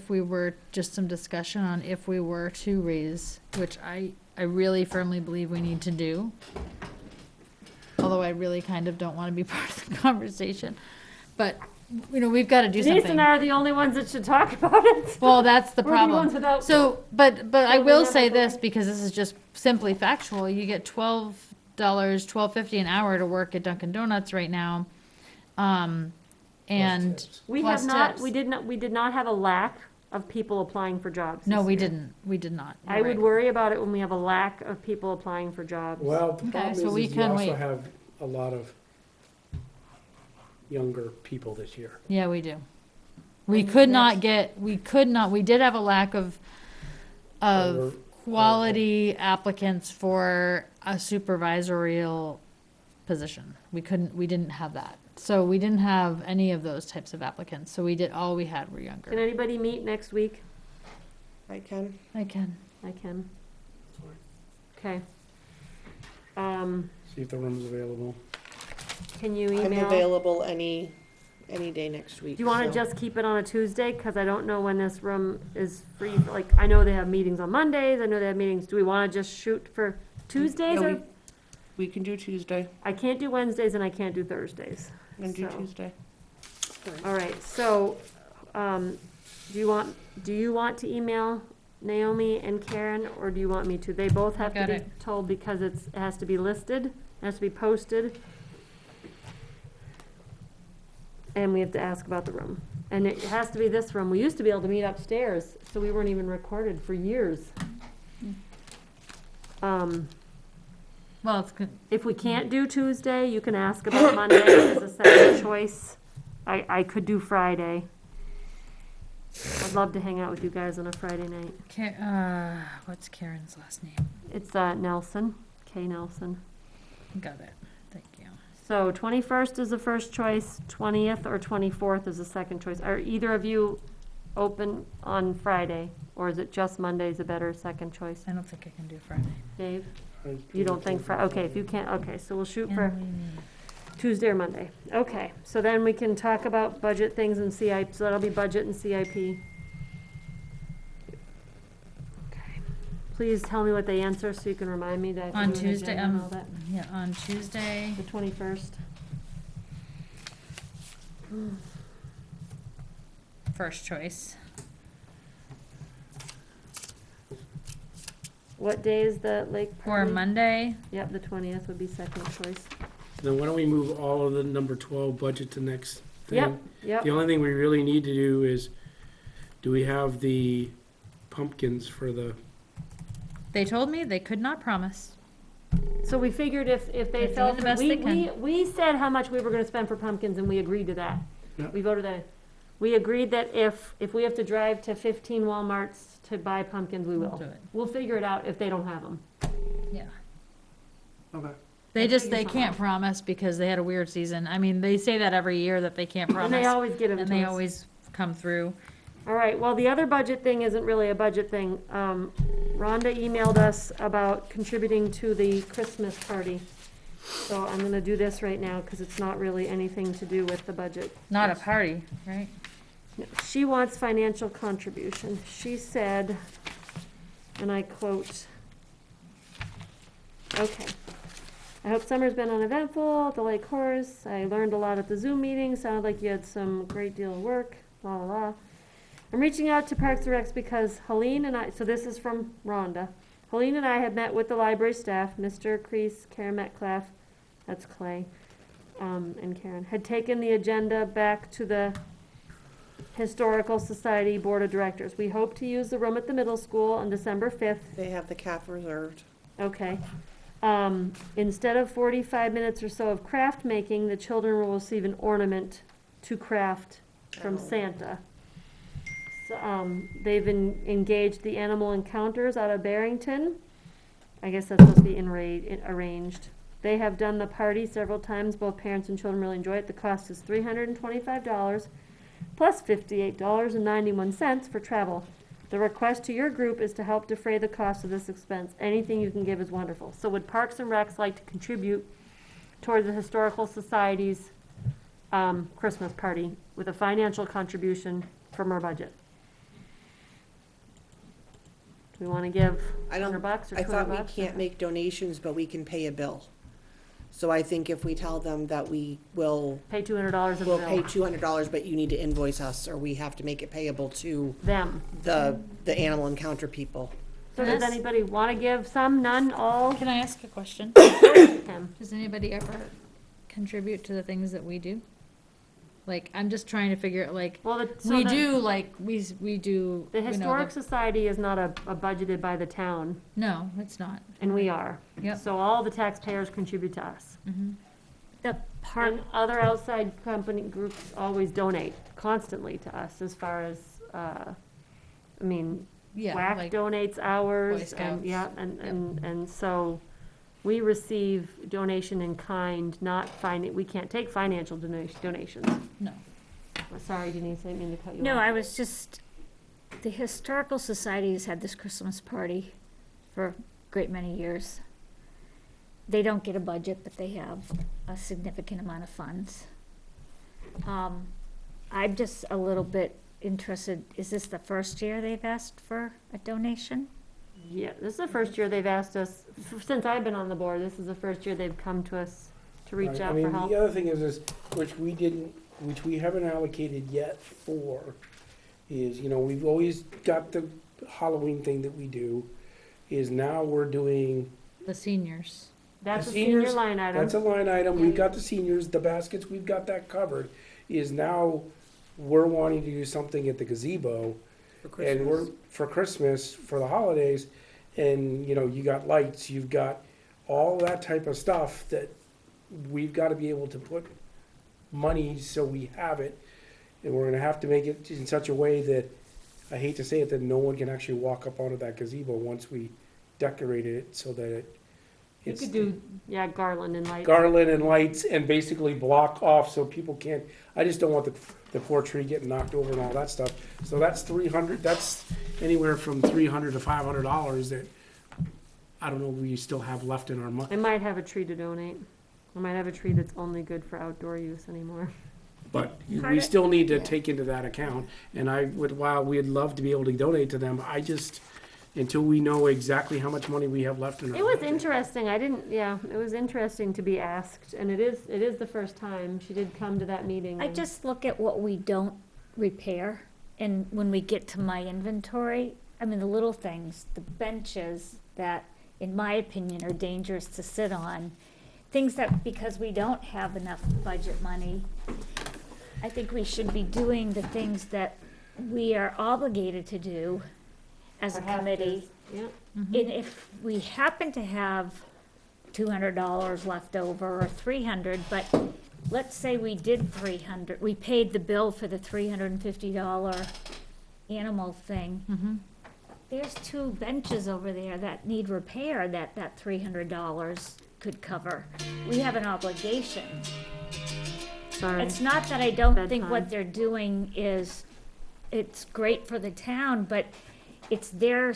S6: we were, just some discussion on if we were to raise, which I really firmly believe we need to do. Although I really kind of don't want to be part of the conversation. But, we've got to do
S1: Denise and
S6: something.
S1: I are the only ones that should talk about it.
S6: Well, that's the
S1: We're the ones
S6: problem.
S1: without-
S6: So, but I
S1: So we
S6: will
S1: have
S6: say
S1: a-
S6: this, because this is just simply factual. You get $12.50 an hour to work at Dunkin' Donuts right now. And
S1: We
S6: plus
S1: have not,
S6: tips.
S1: we did not have a lack of people applying for jobs.
S6: No,
S1: this
S6: we
S1: year.
S6: didn't. We did not.
S1: I
S6: You're
S1: would
S6: right.
S1: worry about it when we have a lack of people applying for jobs.
S2: Well, the
S6: Okay,
S2: problem
S6: so we
S2: is you
S6: can
S2: also
S6: wait.
S2: have a lot of younger people this year.
S6: Yeah, we do. We did have a lack of
S2: Or-
S6: quality applicants for a supervisorial position. We didn't have that. So we didn't have any of those types of applicants. So all we had were
S1: Can
S6: younger.
S1: anybody meet next week?
S5: I can.
S6: I can.
S1: I can. Okay.
S2: See if the room's available.
S1: Can you
S5: I'm
S1: email?
S5: available any day next week.
S1: Do you wanna
S5: so-
S1: just keep it on a Tuesday? Cause I don't know when this room is free, like, I know they have meetings on Mondays, I know they have meetings, do we wanna just shoot for Tuesdays
S5: Yeah,
S1: or?
S5: We can do Tuesday.
S1: I can't do Wednesdays and I can't do Thursdays.
S5: We can do
S1: So-
S5: Tuesday.
S1: All right, so, do you want to email Naomi and Karen, or do you want me to? They both have to
S6: got
S1: be
S6: it.
S1: told because it has to be listed, it has to be posted. And we have to ask about the room. And it has to be this room. We used to be able to meet upstairs, so we weren't even recorded for years.
S6: Well, it's good.
S1: If we can't do Tuesday, you can ask about Monday as a second choice. I could do Friday. I'd love to hang out with you guys on a Friday night.
S6: What's Karen's last name?
S1: It's Nelson, K. Nelson.
S6: Got it. Thank you.
S1: So 21st is the first choice, 20th or 24th is the second choice. Are either of you open on Friday? Or is it just Monday's a better second choice?
S6: I don't think I can do Friday.
S1: Dave, you don't think okay, if you can't, okay, so we'll shoot for
S6: Can we meet?
S1: Tuesday or Monday. Okay, so then we can talk about budget things and CIP, so that'll be budget and CIP. Okay. Please tell me what they answer so you can remind me that. I
S6: On
S1: can do an
S6: Tuesday,
S1: agenda and all that.
S6: yeah, on Tuesday,
S1: The 21st.
S6: first choice.
S1: What day is the lake
S6: Or
S1: party?
S6: Monday,
S1: Yep, the 20th would be second choice.
S2: Then why don't we move all of the number 12 budget to next thing?
S1: Yep, yep.
S2: The only thing we really need to do is, do we have the pumpkins for the,
S6: they told me they could not promise.
S1: So we figured if they
S6: They're doing
S1: felt,
S6: the best
S1: we,
S6: they can.
S1: we said how much we were gonna spend for pumpkins and we agreed to that.
S2: Yep.
S1: We voted that. We agreed that if we have to drive to 15 Walmarts to buy pumpkins, we
S6: We'll
S1: will.
S6: do it.
S1: We'll figure it out if they don't have them.
S6: Yeah.
S2: okay.
S6: They
S1: We'll figure
S6: they
S1: something
S6: can't
S1: out.
S6: promise because they had a weird season. I mean, they say that every year that they can't
S1: And they
S6: promise.
S1: always get them
S6: And
S1: to
S6: they
S1: us.
S6: always come through.
S1: All right, well, the other budget thing isn't really a budget thing. Rhonda emailed us about contributing to the Christmas party. So I'm gonna do this right now, cause it's not really anything to do with the budget.
S6: Not a party, right?
S1: She wants financial contribution. She said, and I quote, okay. I hope summer's been uneventful at the Lake Horse. I learned a lot at the Zoom meeting. Sounded like you had some great deal of work, la la la. I'm reaching out to Parks and Recs because Helene and I, so this is from Rhonda. Helene and I had met with the library staff, Mr. Kreese, Karen Metcalf, that's Clay, and Karen, had taken the agenda back to the Historical Society Board of Directors. We hope to use the room at the middle school on December 5th.
S5: They have the cap reserved.
S1: Okay. Instead of 45 minutes or so of craft making, the children will receive an ornament to craft from
S5: Oh.
S1: Santa. So, they've engaged the Animal Encounters out of Barrington. I guess that's supposed to be arranged. They have done the party several times. Both parents and children really enjoy it. The cost is $325 plus $58.91 for travel. The request to your group is to help defray the cost of this expense. Anything you can give is wonderful. So would Parks and Recs like to contribute toward the Historical Society's Christmas party with a financial contribution from our budget? Do we want to give
S5: I don't,
S1: $100 or
S5: I thought we
S1: $200?
S5: can't make donations, but we can pay a bill. So I think if we tell them that we will,
S1: Pay $200 in
S5: we'll
S1: the
S5: pay
S1: bill.
S5: $200, but you need to invoice us, or we have to make it payable to
S1: Them.
S5: the animal encounter people.
S1: So does
S6: Yes.
S1: anybody want to give some, none, all?
S6: Can I ask a question?
S1: Kim?
S6: Does anybody ever contribute to the things that we do? Like, I'm just trying to figure out, like,
S1: Well,
S6: we do, like, we do.
S1: The
S6: you know,
S1: Historic Society is not a budgeted by the town,
S6: No, it's not.
S1: and we are.
S6: Yep.
S1: So all the taxpayers contribute to us.
S6: Mm-hmm.
S4: The park,
S1: And other outside company groups always donate constantly to us as far as, I mean,
S6: Yeah,
S1: WAC
S6: like,
S1: donates hours.
S6: Boy
S1: And,
S6: Scouts.
S1: yeah, and so we receive donation in kind, not we can't take financial donations.
S6: no.
S1: Sorry, Denise, I didn't mean to cut you off.
S4: no, I was just, the Historical Society has had this Christmas party for a great many years. they don't get a budget, but they have a significant amount of funds. I'm just a little bit interested, is this the first year they've asked for a donation?
S1: Yeah, this is the first year they've asked us, since I've been on the board, this is the first year they've come to us to reach
S2: Right,
S1: out
S2: I mean,
S1: for help.
S2: the other thing is, which we haven't allocated yet for, is, you know, we've always got the Halloween thing that we do, is now we're doing,
S6: The seniors.
S1: That's
S2: the
S1: a senior
S2: seniors,
S1: line item.
S2: that's a line item, we've got the seniors, the baskets, we've got that covered, is now we're wanting to do something at the gazebo,
S5: For
S2: and we're,
S5: Christmas.
S2: for Christmas, for the holidays, and, you know, you got lights, you've got all that type of stuff that we've gotta be able to put money so we have it, and we're gonna have to make it in such a way that, I hate to say it, that no one can actually walk up onto that gazebo once we decorate it, so that
S1: You
S2: it's
S1: could do, yeah, garland and lights.
S2: garland and lights and basically block off so people can't, I just don't want the poor tree getting knocked over and all that stuff. So that's that's anywhere from $300 to $500 that, I don't know, we still have left in our money.
S1: I might have a tree to donate. I might have a tree that's only good for outdoor use anymore.
S2: But
S4: Part
S2: we
S4: of-
S2: still need to
S4: yeah.
S2: take into that account, and I would, while we'd love to be able to donate to them, I just, until we know exactly how much money we have left in our.
S1: It was
S2: budget.
S1: interesting, it was interesting to be asked, and it is the first time. She did come to that meeting.
S4: I
S1: and-
S4: just look at what we don't repair, and when we get to my inventory, I mean, the little things, the benches that, in my opinion, are dangerous to sit on, things that, because we don't have enough budget money, I think we should be doing the things that we are obligated to do as a
S1: Or have to.
S4: committee.
S1: Yeah,
S4: And if we happen to have $200 left over or 300, but let's say we did 300, we paid the bill for the $350 animal thing.
S6: Mm-hmm.
S4: There's 2 benches over there that need repair that $300 could cover. We have an obligation.
S1: sorry.
S4: It's not that I don't think
S1: Bedtime.
S4: what they're doing it's great for the town, but it's their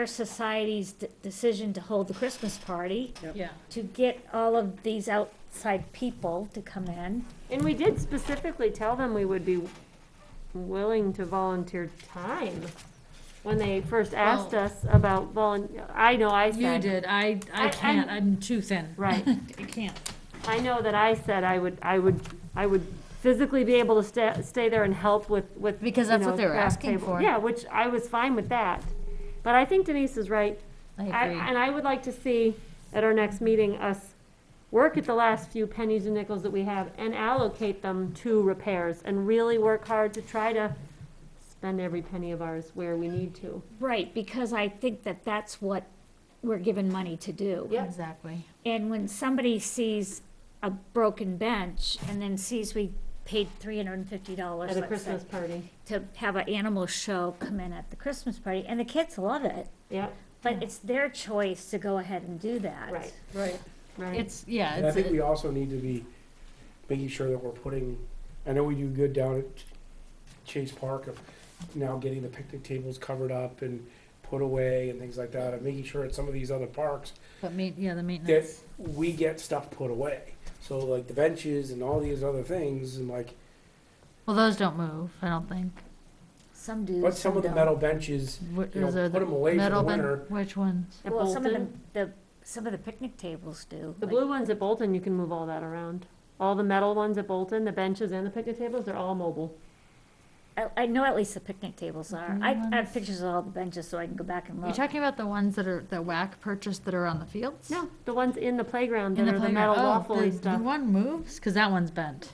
S4: society's decision to hold the Christmas party,
S6: Yeah.
S4: to get all of these outside people to come in.
S1: And we did specifically tell them we would be willing to volunteer time. When they first asked
S6: Well-
S1: us about I know I
S6: You
S1: said.
S6: did. I can't. I'm too thin.
S1: Right.
S6: I can't.
S1: I know that I said I would physically be able to stay there and help with,
S6: Because
S1: you
S6: that's
S1: know,
S6: what they were
S1: craft
S6: asking
S1: table.
S6: for.
S1: Yeah, which I was fine with that. But I think Denise is right.
S6: I agree.
S1: And I would like to see at our next meeting, us work at the last few pennies and nickels that we have and allocate them to repairs and really work hard to try to spend every penny of ours where we need to.
S4: Right, because I think that that's what we're given money to do.
S1: Yep.
S6: Exactly.
S4: And when somebody sees a broken bench and then sees we paid $350,
S1: At a
S4: let's say,
S1: Christmas party.
S4: to have an animal show come in at the Christmas party, and the kids love it,
S1: Yep,
S4: but it's their choice to go ahead and do that.
S1: right,
S6: Right.
S1: right.
S6: It's yeah.
S2: And I
S6: It's
S2: think we also need to be making sure that we're putting, I know we do good down at Chase Park of now getting the picnic tables covered up and put away and things like that, and making sure at some of these other parks
S6: but the
S2: that
S6: maintenance.
S2: we get stuff put away. So like the benches and all these other things, and like,
S6: Well, those don't move. I don't think.
S4: Some do,
S2: but some of the
S4: don't.
S2: metal benches, you know,
S6: Is there
S2: put 'em away for the
S6: metal
S2: winter.
S6: Which ones?
S1: At
S4: Well, some of
S1: Bolton,
S4: some of the picnic tables do.
S1: the
S4: like-
S1: blue ones at Bolton, you can move all that around. All the metal ones at Bolton, the benches and the picnic tables, they're all mobile.
S4: I know at least the picnic tables are.
S6: blue
S4: I
S6: ones?
S4: have pictures of all the benches so I can go back and
S6: You're
S4: look.
S6: talking about the ones that WAC purchased that are on the fields?
S1: No, the ones in the playground
S6: In
S1: that
S6: the
S1: are the
S6: playground.
S1: metal
S6: Oh,
S1: waffly
S6: the
S1: stuff.
S6: one moves because that one's bent.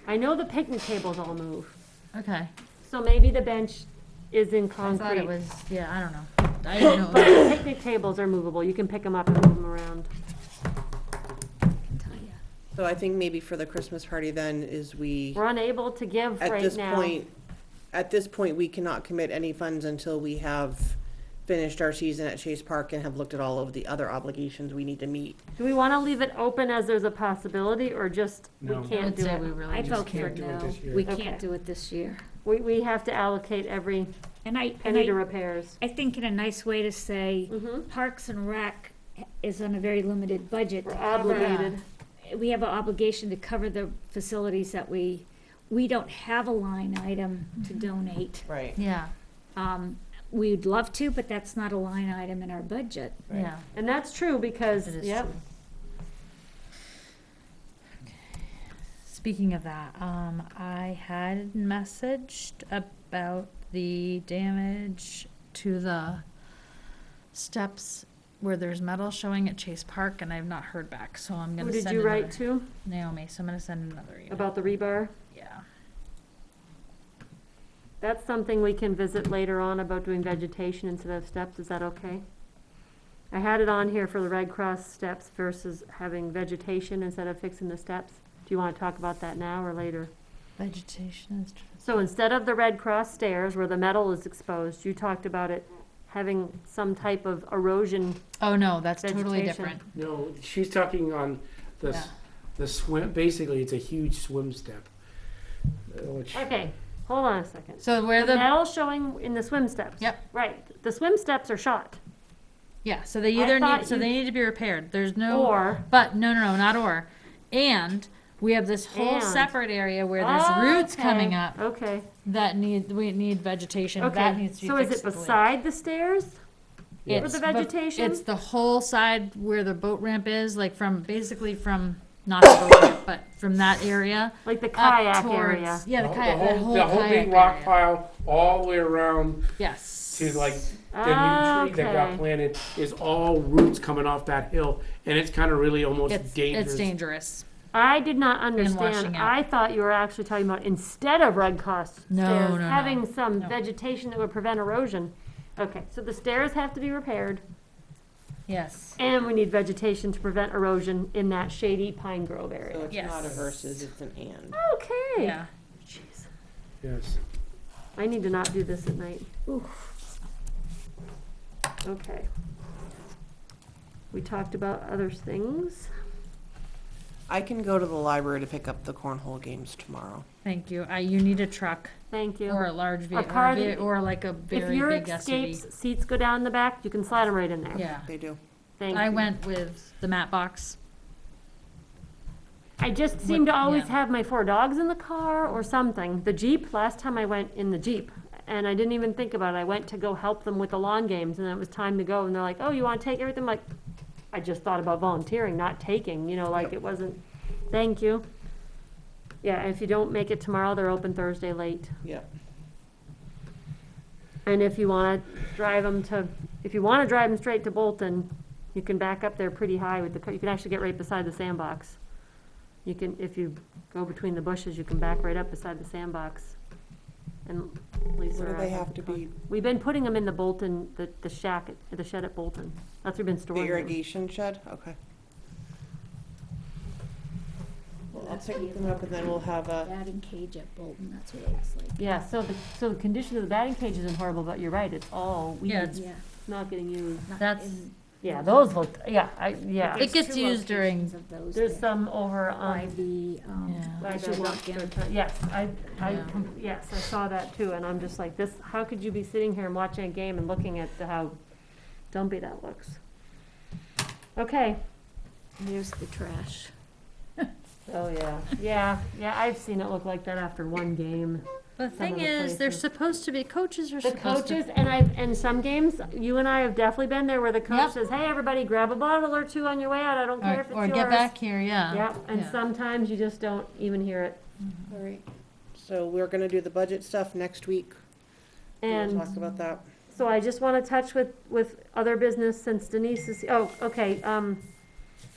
S1: I know the picnic tables all move.
S6: Okay.
S1: So maybe the bench is in
S6: I thought
S1: concrete.
S6: it was. Yeah, I don't know. I didn't know.
S1: But the picnic tables are movable. You can pick them up and move them around.
S4: I can tell ya.
S5: So I think maybe for the Christmas party then is
S1: We're unable to give
S5: at
S1: right
S5: this
S1: now.
S5: point, we cannot commit any funds until we have finished our season at Chase Park and have looked at all of the other obligations we need to meet.
S1: Do we want to leave it open as there's a possibility, or just, we
S2: No.
S6: I
S1: can't
S6: would
S1: do
S6: say
S1: it?
S6: we really
S4: I
S6: just
S4: vote for
S2: can't do it
S4: no.
S2: this year.
S4: We
S1: Okay.
S4: can't do it this year.
S1: We have to allocate every
S4: And
S1: penny to repairs.
S4: I think in a nice way to say,
S1: Mm-hmm.
S4: Parks and Rec is on a very limited budget.
S1: We're
S4: to cover-
S1: obligated.
S4: We have an obligation to cover the facilities that we don't have a line item to donate.
S5: Right.
S6: Yeah,
S4: We'd love to, but that's not a line item in our budget.
S6: yeah.
S1: And that's true because,
S6: It is
S1: yep,
S6: true. Speaking of that, I had messaged about the damage to the steps where there's metal showing at Chase Park, and I've not heard back, so I'm
S1: who
S6: gonna
S1: did
S6: send
S1: you write
S6: another-
S1: to
S6: Naomi, so I'm gonna send another email.
S1: about the rebar?
S6: Yeah.
S1: That's something we can visit later on about doing vegetation instead of steps, is that okay? I had it on here for the Red Cross steps versus having vegetation instead of fixing the steps. Do you wanna talk about that now or later?
S6: Vegetation is.
S1: So instead of the Red Cross stairs where the metal is exposed, you talked about it having some type of erosion.
S6: Oh, no, that's totally
S1: Vegetation.
S6: different.
S2: No, she's talking on the,
S6: Yeah.
S2: the swim, basically, it's a huge swim step. Which,
S1: Okay, hold on a second.
S6: So where
S1: The
S6: the,
S1: metal showing in the swim steps.
S6: Yep.
S1: Right, the swim steps are shot.
S6: yeah, so they
S1: I
S6: either
S1: thought
S6: need, so
S1: you-
S6: they need to be repaired. There's no.
S1: Or,
S6: But no, not or. And we have this whole
S1: And.
S6: separate area where there's roots coming up
S1: okay,
S6: that we need vegetation. That
S1: okay.
S6: needs to be
S1: So is
S6: fixed
S1: it
S6: with the
S1: beside the stairs?
S2: Yeah.
S1: For the
S6: bef-
S1: vegetation?
S6: It's the whole side where the boat ramp is, like basically from, not the boat ramp, but from that area.
S1: Like the
S6: up
S1: kayak
S6: towards-
S1: area?
S6: Yeah, the kayak, that whole
S2: the whole
S6: kayak
S2: big rock
S6: area.
S2: pile, all the way around
S6: Yes.
S2: to like the new tree that got
S1: Okay.
S2: planted is all roots coming off that hill, and it's kind of really almost
S6: It's
S2: dangerous.
S6: dangerous.
S1: I did not
S6: washing
S1: understand.
S6: out.
S1: I thought you were actually talking about instead of Red Cross
S6: No,
S1: stairs,
S6: no,
S1: having some
S6: no.
S1: vegetation that would prevent erosion. Okay, so the stairs have to be repaired,
S6: Yes.
S1: and we need vegetation to prevent erosion in that shady pine grove
S5: So
S1: area.
S5: it's not a
S6: Yes.
S5: versus, it's an and.
S1: Okay.
S6: Yeah.
S1: Jeez,
S2: Yes.
S1: I need to not do this at night. Okay. We talked about other things.
S5: I can go to the library to pick up the cornhole games tomorrow.
S6: Thank you. You need a truck
S1: Thank you.
S6: or a large vehicle,
S1: car-
S6: or like a
S1: If
S6: very
S1: your
S6: big
S1: escapes
S6: SUV.
S1: seats go down the back, you can slide them right in there.
S6: Yeah.
S5: They do.
S1: Thank
S6: I
S1: you.
S6: went with the mat box.
S1: I just seem to always
S6: yeah.
S1: have my 4 dogs in the car or something. The Jeep, last time I went in the Jeep, and I didn't even think about it. I went to go help them with the lawn games, and it was time to go, and they're like, oh, you want to take everything? I'm like, I just thought about volunteering, not taking, like it wasn't, thank you. Yeah, if you don't make it tomorrow, they're open Thursday late.
S5: Yep.
S1: And if you want to drive them straight to Bolton, you can back up there pretty high with the car. You can actually get right beside the sandbox. You can, if you go between the bushes, you can back right up beside the sandbox. And Lisa.
S5: Where do
S1: or I
S5: they have to
S1: talked.
S5: be?
S1: We've been putting them in the Bolton, the shed at Bolton. That's where we've been
S5: The
S1: storing them.
S5: irrigation shed? Okay. Well, I'll pick them up and then we'll have a,
S4: Batting cage at Bolton, that's what it looks like.
S1: Yeah, so the condition of the batting cage isn't horrible, but you're right, it's all weeds.
S6: Yeah, it's-
S4: Yeah.
S1: Not getting used.
S4: not
S6: That's-
S4: in-
S1: Yeah, those looked, yeah, yeah.
S6: It gets
S4: There's 2
S6: used during-
S4: locations of those
S1: There's
S4: there.
S1: some over
S4: By
S1: on.
S4: the,
S6: Yeah.
S1: Like
S4: as you
S1: I
S4: walk in.
S1: Yes,
S6: Yeah.
S1: yes, I saw that too, and I'm just like, this, how could you be sitting here and watching a game and looking at how dumpy that looks? Okay,
S4: There's the trash.
S1: oh, yeah, I've seen it look like that after one game.
S6: The
S1: Some
S6: thing
S1: of the
S6: is, they're
S1: places.
S6: supposed to be, coaches are
S1: The
S6: supposed to.
S1: coaches, and some games, you and I have definitely been there where the coach
S6: Yep.
S1: says, hey, everybody, grab a bottle or 2 on your way out, I don't care if it's
S6: Or
S1: yours.
S6: get back here, yeah.
S1: Yep, and
S6: Yeah.
S1: sometimes you just don't even hear it.
S5: all right. So we're gonna do the budget stuff next week. We'll
S1: And
S5: talk about that.
S1: so I just want to touch with other business since Denise is, okay,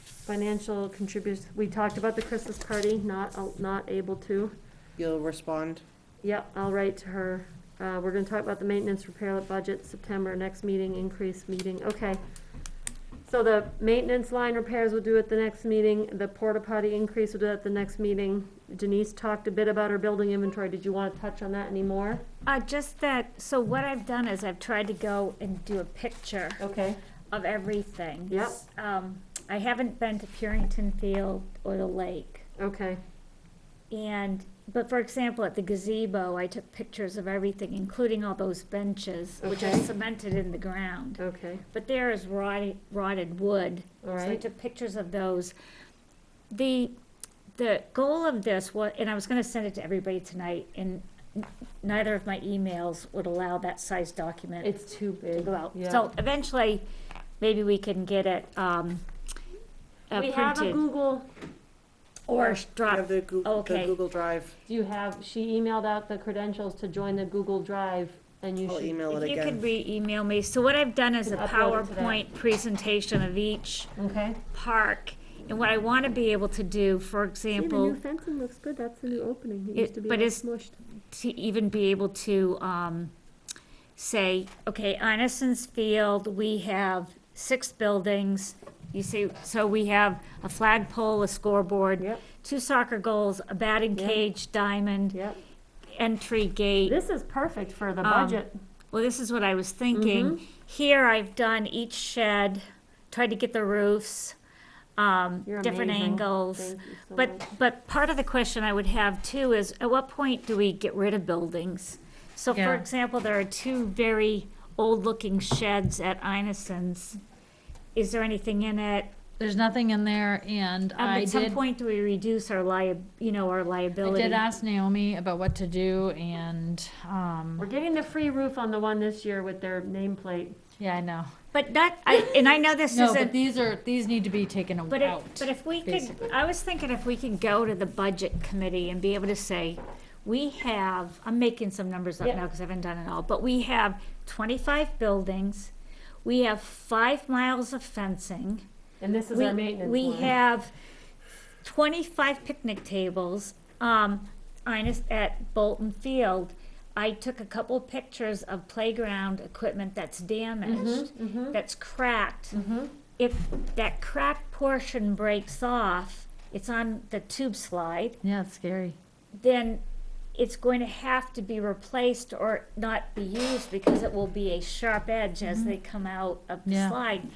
S1: financial contributors, we talked about the Christmas party, not able to.
S5: You'll respond.
S1: Yep, I'll write to her. We're gonna talk about the maintenance repair budget, September, next meeting, increase meeting, okay. So the maintenance line repairs we'll do at the next meeting, the porta potty increase we'll do at the next meeting. Denise talked a bit about her building inventory, did you wanna touch on that anymore?
S4: Just that, so what I've done is I've tried to go and do a picture
S1: Okay,
S4: of everything.
S1: Yep.
S4: I haven't been to Purington Field or the lake.
S1: okay,
S4: And but for example, at the gazebo, I took pictures of everything, including all those benches, which are
S1: Okay.
S4: cemented in the ground.
S1: Okay,
S4: But there is rotted wood,
S1: all
S4: so I
S1: right.
S4: took pictures of those. The goal of this was, and I was gonna send it to everybody tonight, and neither of my emails would allow that size document
S1: It's too
S4: to
S1: big.
S4: go out.
S1: Yeah.
S4: So eventually, maybe we can get it,
S1: We have a
S4: printed,
S1: Google,
S4: or
S5: I have
S4: drop,
S5: the Google,
S4: okay.
S5: the Google Drive.
S1: do you have, she emailed out the credentials to join the Google Drive, and you
S5: I'll
S1: should.
S5: email it
S4: if you could
S5: again.
S4: re-email me. So what I've done is a
S1: Can upload it to that.
S4: PowerPoint presentation of each
S1: Okay.
S4: park. And what I wanna be able to do, for example,
S1: fencing looks good, that's the new opening.
S4: but it's to even be able to, say, okay, Ineson's Field, we have 6 buildings. You see, so we have a flagpole, a scoreboard,
S1: Yep.
S4: 2 soccer goals, a batting
S1: Yep.
S4: cage, diamond,
S1: Yep.
S4: entry gate.
S1: This is perfect for the
S4: Um,
S1: budget.
S4: Well, this is what I was thinking. Here, I've done each shed, tried to get the roofs,
S1: You're
S4: different
S1: amazing.
S4: angles.
S1: Thank you so
S4: But,
S1: much.
S4: but part of the question I would have too is, at what point do we get rid of buildings? So for
S6: Yeah.
S4: example, there are 2 very old-looking sheds at Ineson's. Is there anything in it?
S6: There's nothing in there, and I
S4: At some
S6: did,
S4: point, do we reduce our our
S6: I
S4: liability?
S6: did ask Naomi about what to do, and,
S1: We're getting the free roof on the one this year with their nameplate.
S6: yeah, I know.
S4: But that, and I know this
S6: No, but
S4: isn't,
S6: these need to be taken
S4: but
S6: out.
S4: if we could,
S6: basically.
S4: I was thinking if we could go to the budget committee and be able to say, we have, I'm making some numbers up
S1: Yeah.
S4: now because I haven't done it all, but we have 25 buildings, we have 5 miles of fencing.
S1: And this is our maintenance
S4: We
S1: one.
S4: have 25 picnic tables, at Bolton Field. I took a couple of pictures of playground equipment that's damaged, that's cracked. If that cracked portion breaks off, it's on the tube slide,
S6: Yeah, it's scary.
S4: then it's going to have to be replaced or not be used because it will be a sharp edge as they come out of the
S6: Yeah.
S4: slide.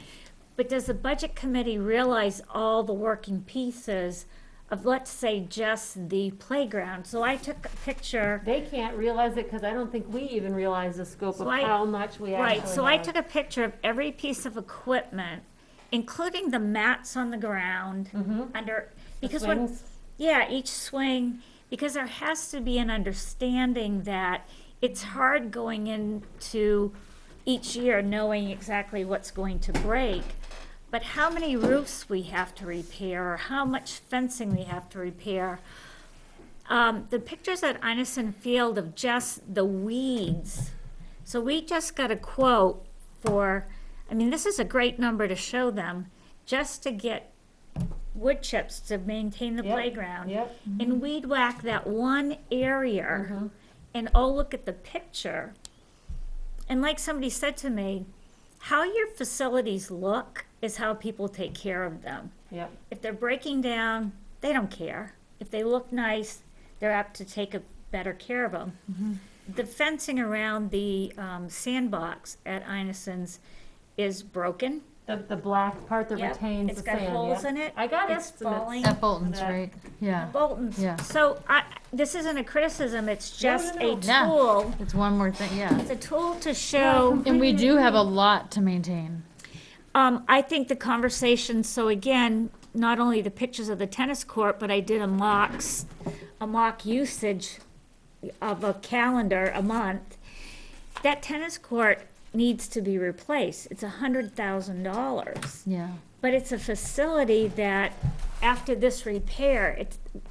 S4: But does the budget committee realize all the working pieces of, let's say, just the playground? So I took a picture,
S1: They can't realize it because I don't think we even realize the scope
S4: So
S1: of
S4: I-
S1: how much we actually
S4: right, so I
S1: have.
S4: took a picture of every piece of equipment, including the mats on the ground, under,
S1: The
S4: because when,
S1: swings.
S4: yeah, each swing, because there has to be an understanding that it's hard going into each year knowing exactly what's going to break. But how many roofs we have to repair, or how much fencing we have to repair. The pictures at Ineson Field of just the weeds. So we just got a quote for, I mean, this is a great number to show them, just to get wood chips to maintain the
S1: Yep,
S4: playground.
S1: Yep.
S4: And weed whack that one area,
S1: Mhm.
S4: and oh, look at the picture. And like somebody said to me, how your facilities look is how people take care of them.
S1: Yep.
S4: If they're breaking down, they don't care. If they look nice, they're apt to take a better care of them. The fencing around the sandbox at Ineson's is broken.
S1: The black part that
S4: Yep,
S1: retains the
S4: it's got
S1: sand,
S4: holes
S1: yeah.
S4: in it.
S1: I got
S4: It's
S1: estimates.
S4: falling.
S6: At Bolton's,
S1: that.
S6: right? Yeah.
S4: Bolton's.
S6: Yeah.
S4: So this isn't a criticism, it's
S1: No,
S4: just
S1: no,
S4: a
S1: no.
S6: Yeah.
S4: tool.
S6: It's one more thing, yeah.
S4: It's a tool to show.
S6: And we do have a lot to maintain.
S4: I think the conversation, so again, not only the pictures of the tennis court, but I did a mock usage of a calendar a month. That tennis court needs to be replaced. It's $100,000.
S6: Yeah.
S4: But it's a facility that, after this repair,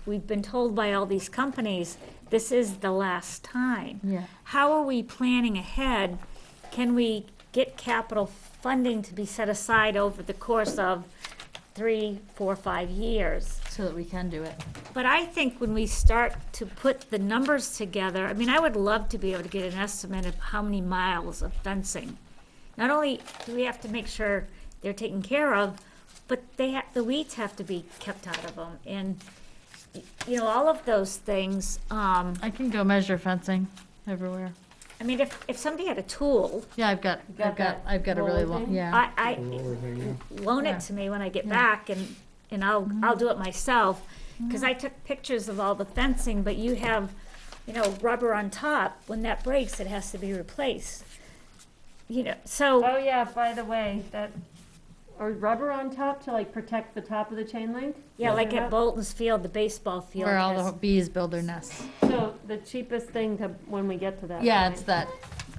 S4: we've been told by all these companies, this is the last time.
S6: Yeah.
S4: How are we planning ahead? Can we get capital funding to be set aside over the course of 3, 4, 5 years?
S6: So that we can do it.
S4: But I think when we start to put the numbers together, I mean, I would love to be able to get an estimate of how many miles of fencing. Not only do we have to make sure they're taken care of, but the weeds have to be kept out of them. And, all of those things,
S6: I can go measure fencing everywhere.
S4: I mean, if somebody had a tool,
S6: Yeah, I've
S1: got that
S6: got a really
S1: roller
S6: long,
S1: thing?
S6: yeah.
S4: I
S2: Lower thing, yeah.
S4: loan
S6: Yeah.
S4: it to me when I get
S6: Yeah.
S4: back, and I'll do it myself. Because I took pictures of all the fencing, but you have, you know, rubber on top. When that breaks, it has to be replaced. You know, so,
S1: Oh, yeah, by the way, that, or rubber on top to like protect the top of the chain link?
S4: yeah, like
S1: Yeah.
S4: at Bolton's Field, the baseball field.
S6: Where all
S4: has-
S6: the bees build their nests.
S1: So the cheapest thing to, when we get to that.
S6: Yeah,
S1: point.
S6: it's that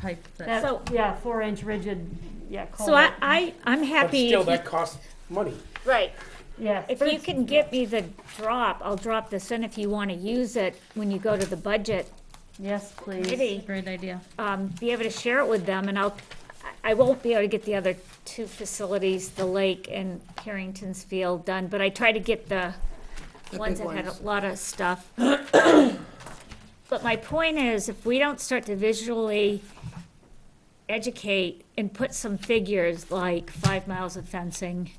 S6: pipe that.
S1: That,
S4: So-
S1: yeah, 4-inch rigid, yeah,
S4: So
S1: culvert.
S4: I'm
S2: But
S4: happy.
S2: still,
S4: if you-
S2: that costs money.
S4: Right.
S1: Yes.
S4: If
S1: but
S4: you
S1: it's-
S4: can get me the drop, I'll drop this in if you want to use it when you go to the budget
S1: Yes, please.
S4: committee.
S6: Great idea.
S4: Be able to share it with them, and I won't be able to get the other two facilities, the lake and Harrington's Field done, but I try to get the ones
S5: big
S4: that had a
S5: ones.
S4: lot of stuff. But my point is, if we don't start to visually educate and put some figures, like 5 miles of fencing,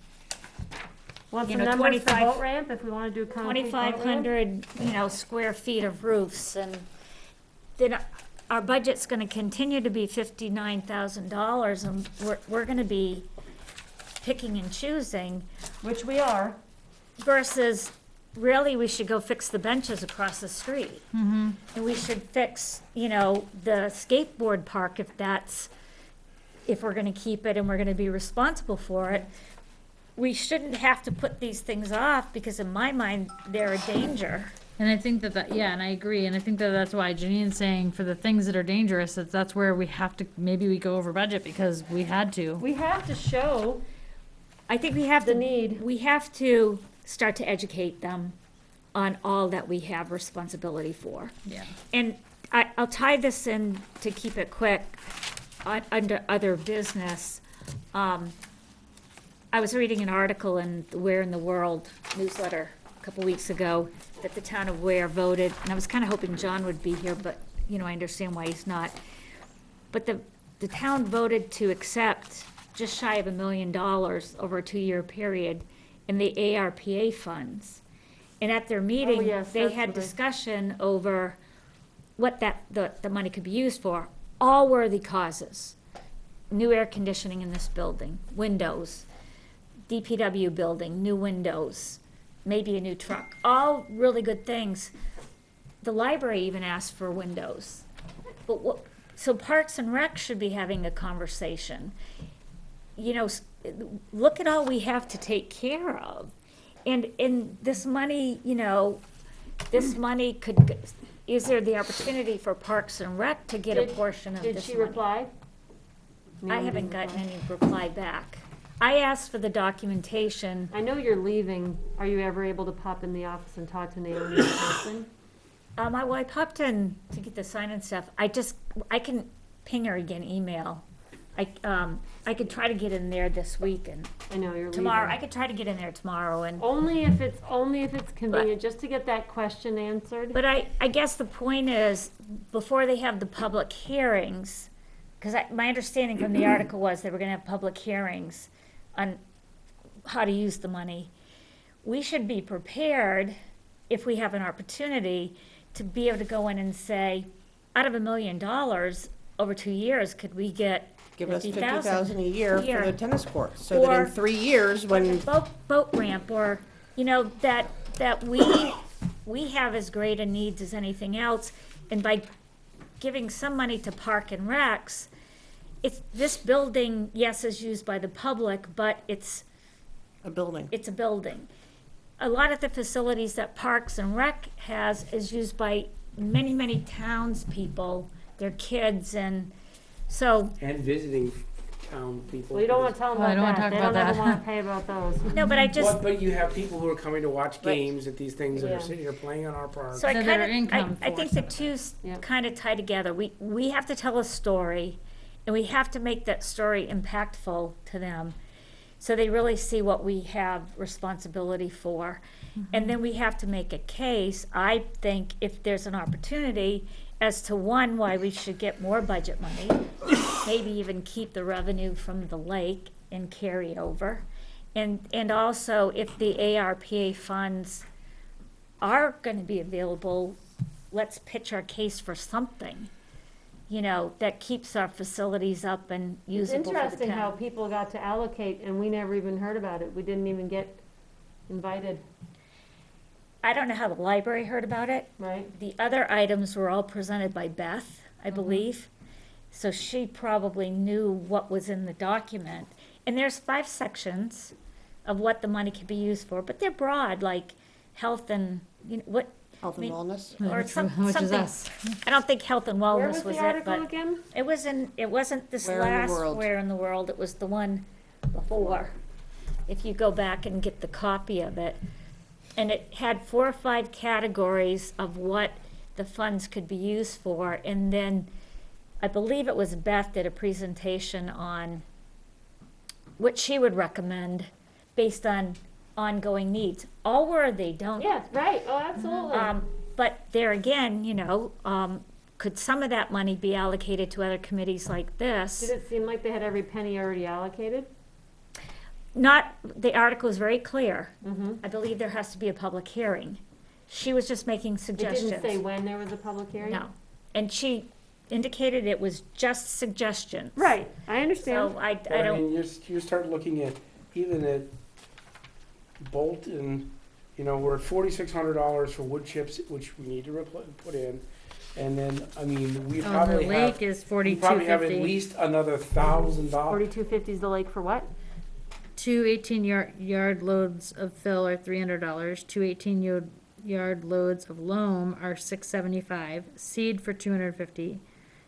S1: Want
S4: you
S1: some
S4: know,
S1: numbers for
S4: 25
S1: boat ramp, if we wanna do concrete boat ramp?
S4: 2,500, you know, square feet of roofs, and then our budget's gonna continue to be $59,000, and we're gonna be picking and choosing,
S1: Which we are.
S4: versus really, we should go fix the benches across the street. And we should fix, you know, the skateboard park if we're gonna keep it and we're gonna be responsible for it. We shouldn't have to put these things off, because in my mind, they're a danger.
S6: And I think yeah, and I agree, and I think that's why Janine's saying for the things that are dangerous, that's where we have to, maybe we go over budget because we had to.
S1: We have to show
S4: I think we have
S1: the
S4: to,
S1: need.
S4: we have to start to educate them on all that we have responsibility for.
S6: Yeah.
S4: And I'll tie this in to keep it quick, under other business. I was reading an article in the Where in the World newsletter a couple weeks ago that the town of Ware voted, and I was kind of hoping John would be here, but, you know, I understand why he's not. But the town voted to accept just shy of $1 million over a 2-year period in the ARPA funds. And at their meeting,
S1: yes,
S4: they
S1: that's
S4: had
S1: what I-
S4: discussion over what the money could be used for, all worthy causes. New air conditioning in this building, windows, DPW building, new windows, maybe a new truck, all really good things. The library even asked for windows. But so Parks and Rec should be having a conversation. You know, look at all we have to take care of. And this money, you know, this money is there the opportunity for Parks and Rec to get a
S1: Did-
S4: portion of this
S1: Did
S4: money?
S1: she reply?
S4: I
S1: Naomi
S4: haven't
S1: didn't
S4: gotten
S1: reply.
S4: any reply back. I asked for the documentation.
S1: I know you're leaving. Are you ever able to pop in the office and talk to Naomi in person?
S4: I popped in to get the sign and stuff. I can ping her again, email. I could try to get in there this week and
S1: I know you're leaving.
S4: tomorrow. I could try to get in there tomorrow and,
S1: Only if it's convenient, just to get that question answered.
S4: but I guess the point is, before they have the public hearings, because my understanding from the article was they were gonna have public hearings on how to use the money. We should be prepared, if we have an opportunity, to be able to go in and say, out of $1 million over 2 years, could we get
S5: Give us
S4: 50,000
S5: 50,000 a year for
S4: Year.
S5: the tennis courts, so that
S4: Or-
S5: in 3 years, when,
S4: boat ramp, or, you know, that we have as great a needs as anything else, and by giving some money to Park and Recs, this building, yes, is used by the public, but it's
S5: a building.
S4: a building. A lot of the facilities that Parks and Rec has is used by many, many townspeople, their kids, and so,
S2: And visiting town people.
S1: Well, you don't want to tell them
S6: Well, I
S1: about
S6: don't wanna
S1: that.
S6: talk
S1: They
S6: about
S1: don't ever
S6: that.
S1: want to pay about those.
S4: no, but I just,
S2: But you have people who are coming to watch
S4: Right.
S2: games at these things that
S1: Yeah.
S2: are sitting here playing on our park.
S4: so I
S6: So
S4: kind
S6: their income
S4: of, I think the two
S1: Yeah.
S4: kind of tie together. We have to tell a story, and we have to make that story impactful to them, so they really see what we have responsibility for. And then we have to make a case, I think, if there's an opportunity, as to one, why we should get more budget money, maybe even keep the revenue from the lake and carry over. And also, if the ARPA funds are gonna be available, let's pitch our case for something, you know, that keeps our facilities up and
S1: It's
S4: usable for the
S1: interesting how
S4: town.
S1: people got to allocate and we never even heard about it. We didn't even get invited.
S4: I don't know how the library heard about it.
S1: Right?
S4: The other items were all presented by Beth, I believe. So she probably knew what was in the document. And there's 5 sections of what the money could be used for, but they're broad, like health and, you know, what,
S5: Health and
S4: I mean,
S5: wellness.
S4: or
S6: Which is
S4: something.
S6: us.
S4: I don't think health and
S1: Where
S4: wellness
S1: was
S4: was
S1: the
S4: it,
S1: article
S4: but
S1: again?
S4: it wasn't this
S5: Where in the
S4: last
S5: world?
S4: Where in the World, it was the one before. If you go back and get the copy of it. And it had 4 or 5 categories of what the funds could be used for, and then I believe it was Beth did a presentation on what she would recommend based on ongoing needs. All worthy, don't.
S1: Yeah, right, oh, absolutely.
S4: But there again, you know, could some of that money be allocated to other committees like this?
S1: Did it seem like they had every penny already allocated?
S4: Not, the article is very clear.
S1: Mm-hmm.
S4: I believe there has to be a public hearing. She was just making
S1: It
S4: suggestions.
S1: didn't say when there was a public hearing?
S4: No, and she indicated it was just suggestions.
S1: Right, I understand.
S4: So I
S2: But I
S4: don't,
S2: mean, you start looking at, even at Bolton, you know, we're at $4,600 for wood chips, which we need to put in. And then, I mean, we
S6: Oh, the
S2: probably have,
S6: lake is
S2: we probably have at
S6: 4250.
S2: least another $1,000.
S1: 4250 is the lake for what?
S6: 2 18-yard loads of fill are $300. 2 18-yard loads of loam are $675. Seed for $250.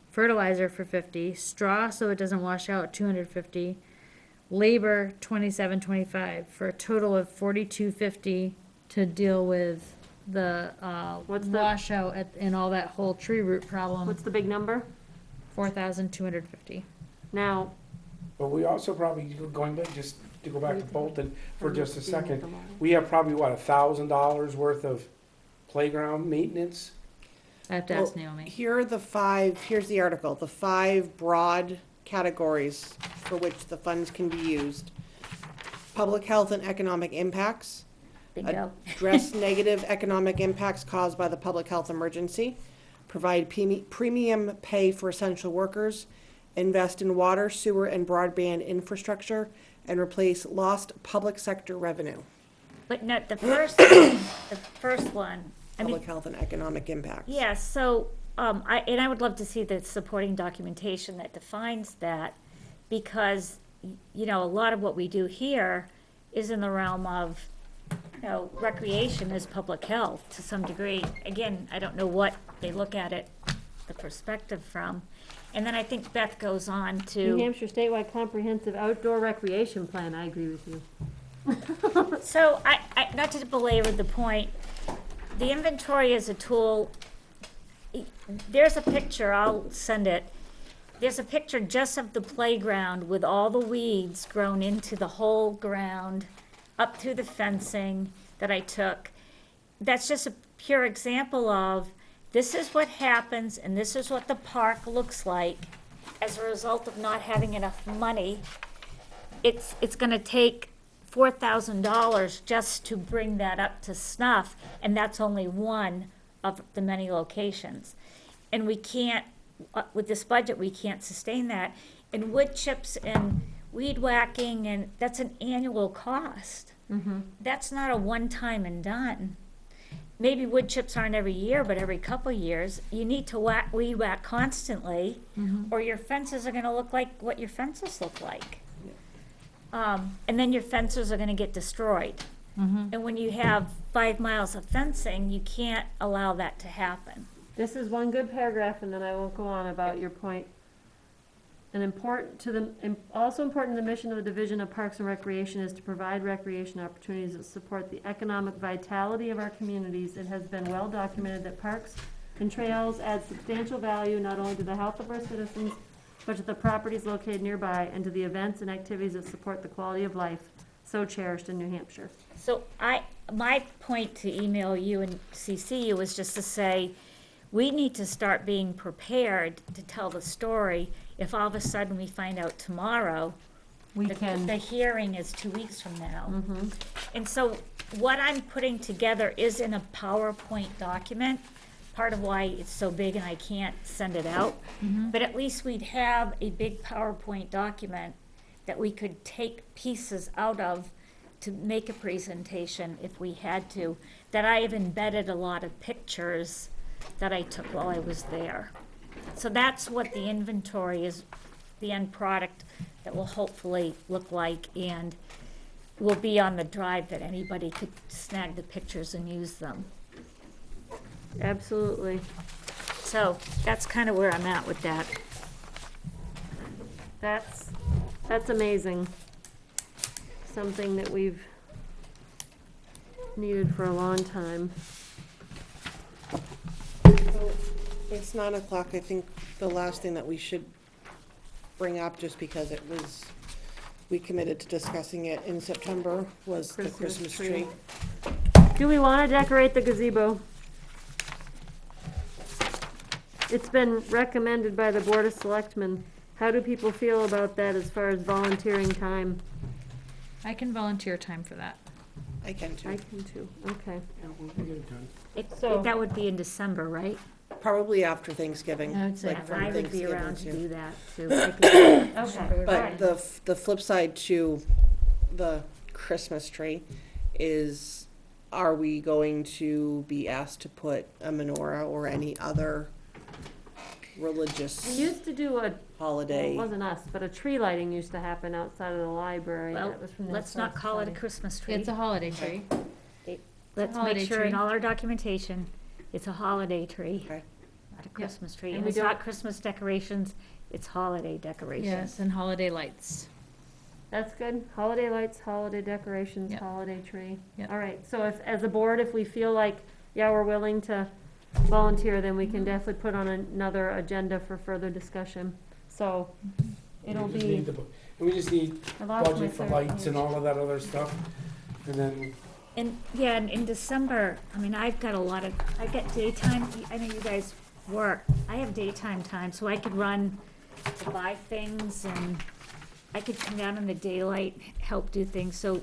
S6: Fertilizer for $50. Straw so it doesn't wash out $250. Labor $27.25 for a total of $42.50 to deal with the
S1: What's the-
S6: washout and all that whole tree root problem.
S1: What's the big number?
S6: $4,250.
S1: Now,
S2: But we also probably, going back, just to go back to Bolton for just a
S1: being at
S2: second,
S1: the line.
S2: we have probably, what, $1,000 worth of playground maintenance?
S6: I have to ask Naomi.
S5: Here are here's the article, the 5 broad categories for which the funds can be used. Public health and economic impacts,
S4: bingo.
S5: address negative economic impacts caused by the public health emergency, provide premium pay for essential workers, invest in water, sewer, and broadband infrastructure, and replace lost public sector revenue.
S4: But not the first one, I mean,
S5: Public health and economic impacts.
S4: yeah, so, I would love to see the supporting documentation that defines that, because, you know, a lot of what we do here is in the realm of, you know, recreation is public health to some degree. Again, I don't know what they look at it, the perspective from. And then I think Beth goes on
S1: New
S4: to,
S1: Hampshire statewide comprehensive outdoor recreation plan, I agree with you.
S4: so not to belabor the point, the inventory is a tool. There's a picture, I'll send it. There's a picture just of the playground with all the weeds grown into the whole ground, up through the fencing that I took. That's just a pure example of, this is what happens and this is what the park looks like as a result of not having enough money. It's gonna take $4,000 just to bring that up to snuff, and that's only one of the many locations. And we can't, with this budget, we can't sustain that. And wood chips and weed whacking, and that's an annual cost. That's not a one-time and done. Maybe wood chips aren't every year, but every couple years. You need to weed whack constantly, or your fences are gonna look like what your fences look like. And then your fences are gonna get destroyed. And when you have 5 miles of fencing, you can't allow that to happen.
S1: This is one good paragraph, and then I won't go on about your point. Also important to the mission of the Division of Parks and Recreation is to provide recreation opportunities that support the economic vitality of our communities. It has been well documented that parks and trails add substantial value not only to the health of our citizens, but to the properties located nearby and to the events and activities that support the quality of life so cherished in New Hampshire.
S4: So my point to email you and CC you was just to say, we need to start being prepared to tell the story if all of a sudden we find out tomorrow the hearing is 2 weeks from now. And so what I'm putting together is in a PowerPoint document, part of why it's so big and I can't send it out. But at least we'd have a big PowerPoint document that we could take pieces out of to make a presentation if we had to, that I have embedded a lot of pictures that I took while I was there. So that's what the inventory is, the end product that will hopefully look like, and will be on the drive that anybody could snag the pictures and use them.
S1: Absolutely.
S4: So that's kind of where I'm at with that.
S1: That's amazing. Something that we've needed for a long time.
S5: So, it's 9 o'clock. I think the last thing that we should bring up, just because we committed to discussing it in September, was the
S1: Christmas
S5: Christmas
S1: tree.
S5: tree.
S1: Do we want to decorate the gazebo? It's been recommended by the Board of Selectmen. How do people feel about that as far as volunteering time?
S6: I can volunteer time for that.
S5: I can
S1: I
S5: too.
S1: can too, okay.
S2: Yeah, we'll get it done.
S1: So-
S4: That would be in December, right?
S5: Probably after Thanksgiving.
S6: I would say
S5: like from
S4: I would be
S5: Thanksgiving
S4: around to
S5: to-
S4: do that too. I could-
S1: Okay,
S5: But
S1: alright.
S5: the flip side to the Christmas tree is, are we going to be asked to put a menorah or any other
S1: We
S5: religious
S1: used to do well,
S5: holiday?
S1: it wasn't us, but a tree lighting used to happen outside of the library.
S4: Well,
S1: That was from the
S4: let's not
S1: Historic
S4: call it a
S1: Society.
S4: Christmas tree.
S6: It's a holiday tree.
S4: Let's
S6: holiday
S4: make sure in
S6: tree.
S4: all our documentation, it's a holiday tree,
S5: Okay.
S4: not a Christmas tree.
S1: And
S4: And
S1: we
S4: it's not
S1: don't-
S4: Christmas decorations, it's holiday decorations.
S6: Yes, and holiday lights.
S1: That's good. Holiday lights, holiday decorations,
S6: Yep.
S1: holiday tree.
S6: Yep.
S1: All right, so if, as a board, if we feel like, yeah, we're willing to volunteer, then we can definitely put on another agenda for further discussion. So it'll
S2: We just
S1: be,
S2: need the bu- and we just need
S1: I lost my
S2: budget for
S1: third
S2: lights and
S1: page.
S2: all of that other stuff. And then,
S4: And, yeah, and in December, I mean, I've got a lot of, I get daytime, I know you guys work, I have daytime time, so I could run to buy things, and I could come down in the daylight, help do things, so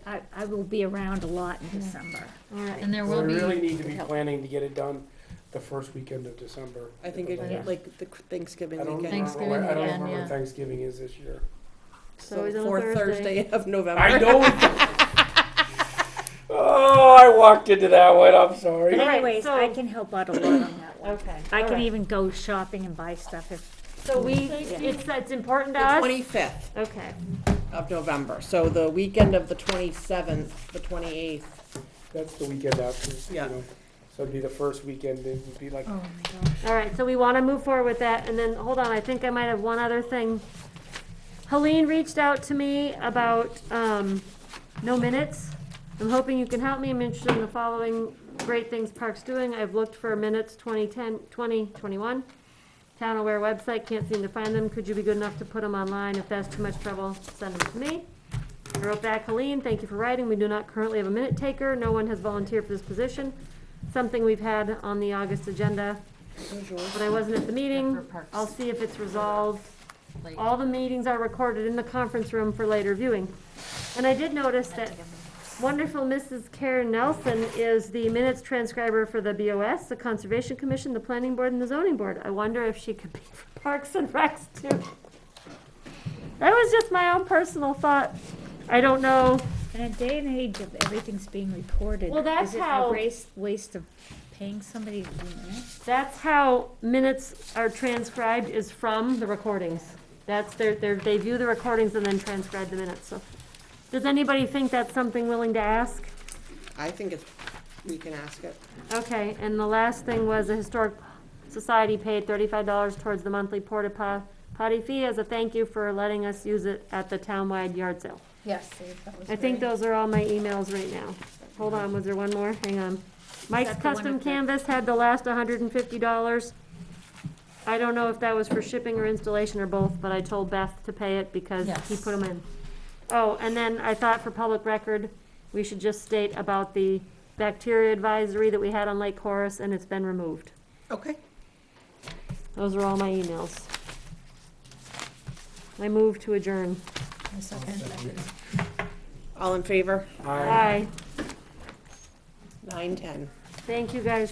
S4: I will be around a lot in December.
S1: all right.
S6: And there
S2: we
S6: will be.
S2: really need to be planning to get it done the first weekend of December.
S5: I think
S2: at the
S5: it,
S2: latest.
S5: like the Thanksgiving
S2: I don't
S5: weekend.
S2: remember,
S6: Thanksgiving
S2: I don't
S6: weekend,
S2: remember
S6: yeah.
S2: when Thanksgiving is this year.
S1: So it's on a
S5: Fourth
S1: Thursday.
S5: Thursday of November.
S2: I know. Oh, I walked into that one, I'm sorry.
S4: But
S1: All right,
S4: anyways,
S1: so-
S4: I can help out a lot on that one.
S1: Okay.
S4: I
S1: all
S4: can
S1: right.
S4: even go shopping and buy stuff if,
S1: So it's important
S5: The
S1: to us?
S5: 25th
S1: Okay.
S5: of November, so the weekend of the 27th, the 28th.
S2: That's the weekend after, you
S5: Yeah.
S2: know. So it'd be the first weekend, it would be like,
S4: oh my gosh.
S1: All right, so we want to move forward with that, and then, hold on, I think I might have one other thing. Helene reached out to me about, no minutes. I'm hoping you can help me, I'm interested in the following great things Park's doing. I've looked for minutes 2010, 2021. Town Aware website, can't seem to find them, could you be good enough to put them online? If that's too much trouble, send them to me. I wrote back, Helene, thank you for writing, we do not currently have a minute taker, no one has volunteered for this position. Something we've had on the August agenda, but I wasn't at the meeting.
S6: For Parks.
S1: I'll see if it's resolved.
S6: Like-
S1: All the meetings are recorded in the conference room for later viewing. And I did notice that wonderful Mrs. Karen Nelson is the minutes transcriber for the BOS, the Conservation Commission, the Planning Board, and the Zoning Board. I wonder if she could be for Parks and Recs too. That was just my own personal thought. I don't know.
S4: In a day and age of everything's being recorded.
S1: Well, that's
S4: is it
S1: how-
S4: a waste of paying somebody to do minutes?
S1: That's how minutes are transcribed, is from the recordings. That's they view the recordings and then transcribe the minutes, so. Does anybody think that's something willing to ask?
S5: I think we can ask it.
S1: Okay, and the last thing was the Historic Society paid $35 towards the monthly potty fee as a thank you for letting us use it at the townwide yard sale.
S6: Yes, that was
S1: I think those are all my emails right now. Hold on, was there one more? Hang on. Mike's
S4: that the one
S1: Custom
S4: with the-
S1: Canvas had the last $150. I don't know if that was for shipping or installation or both, but I told Beth to pay it because he
S6: Yes.
S1: put them in. Oh, and then I thought for public record, we should just state about the bacteria advisory that we had on Lake Horace, and it's been removed.
S5: Okay.
S1: Those are all my emails. I move to adjourn.
S5: All in favor?
S2: I.
S1: Aye.
S5: 9:10.
S1: Thank you guys.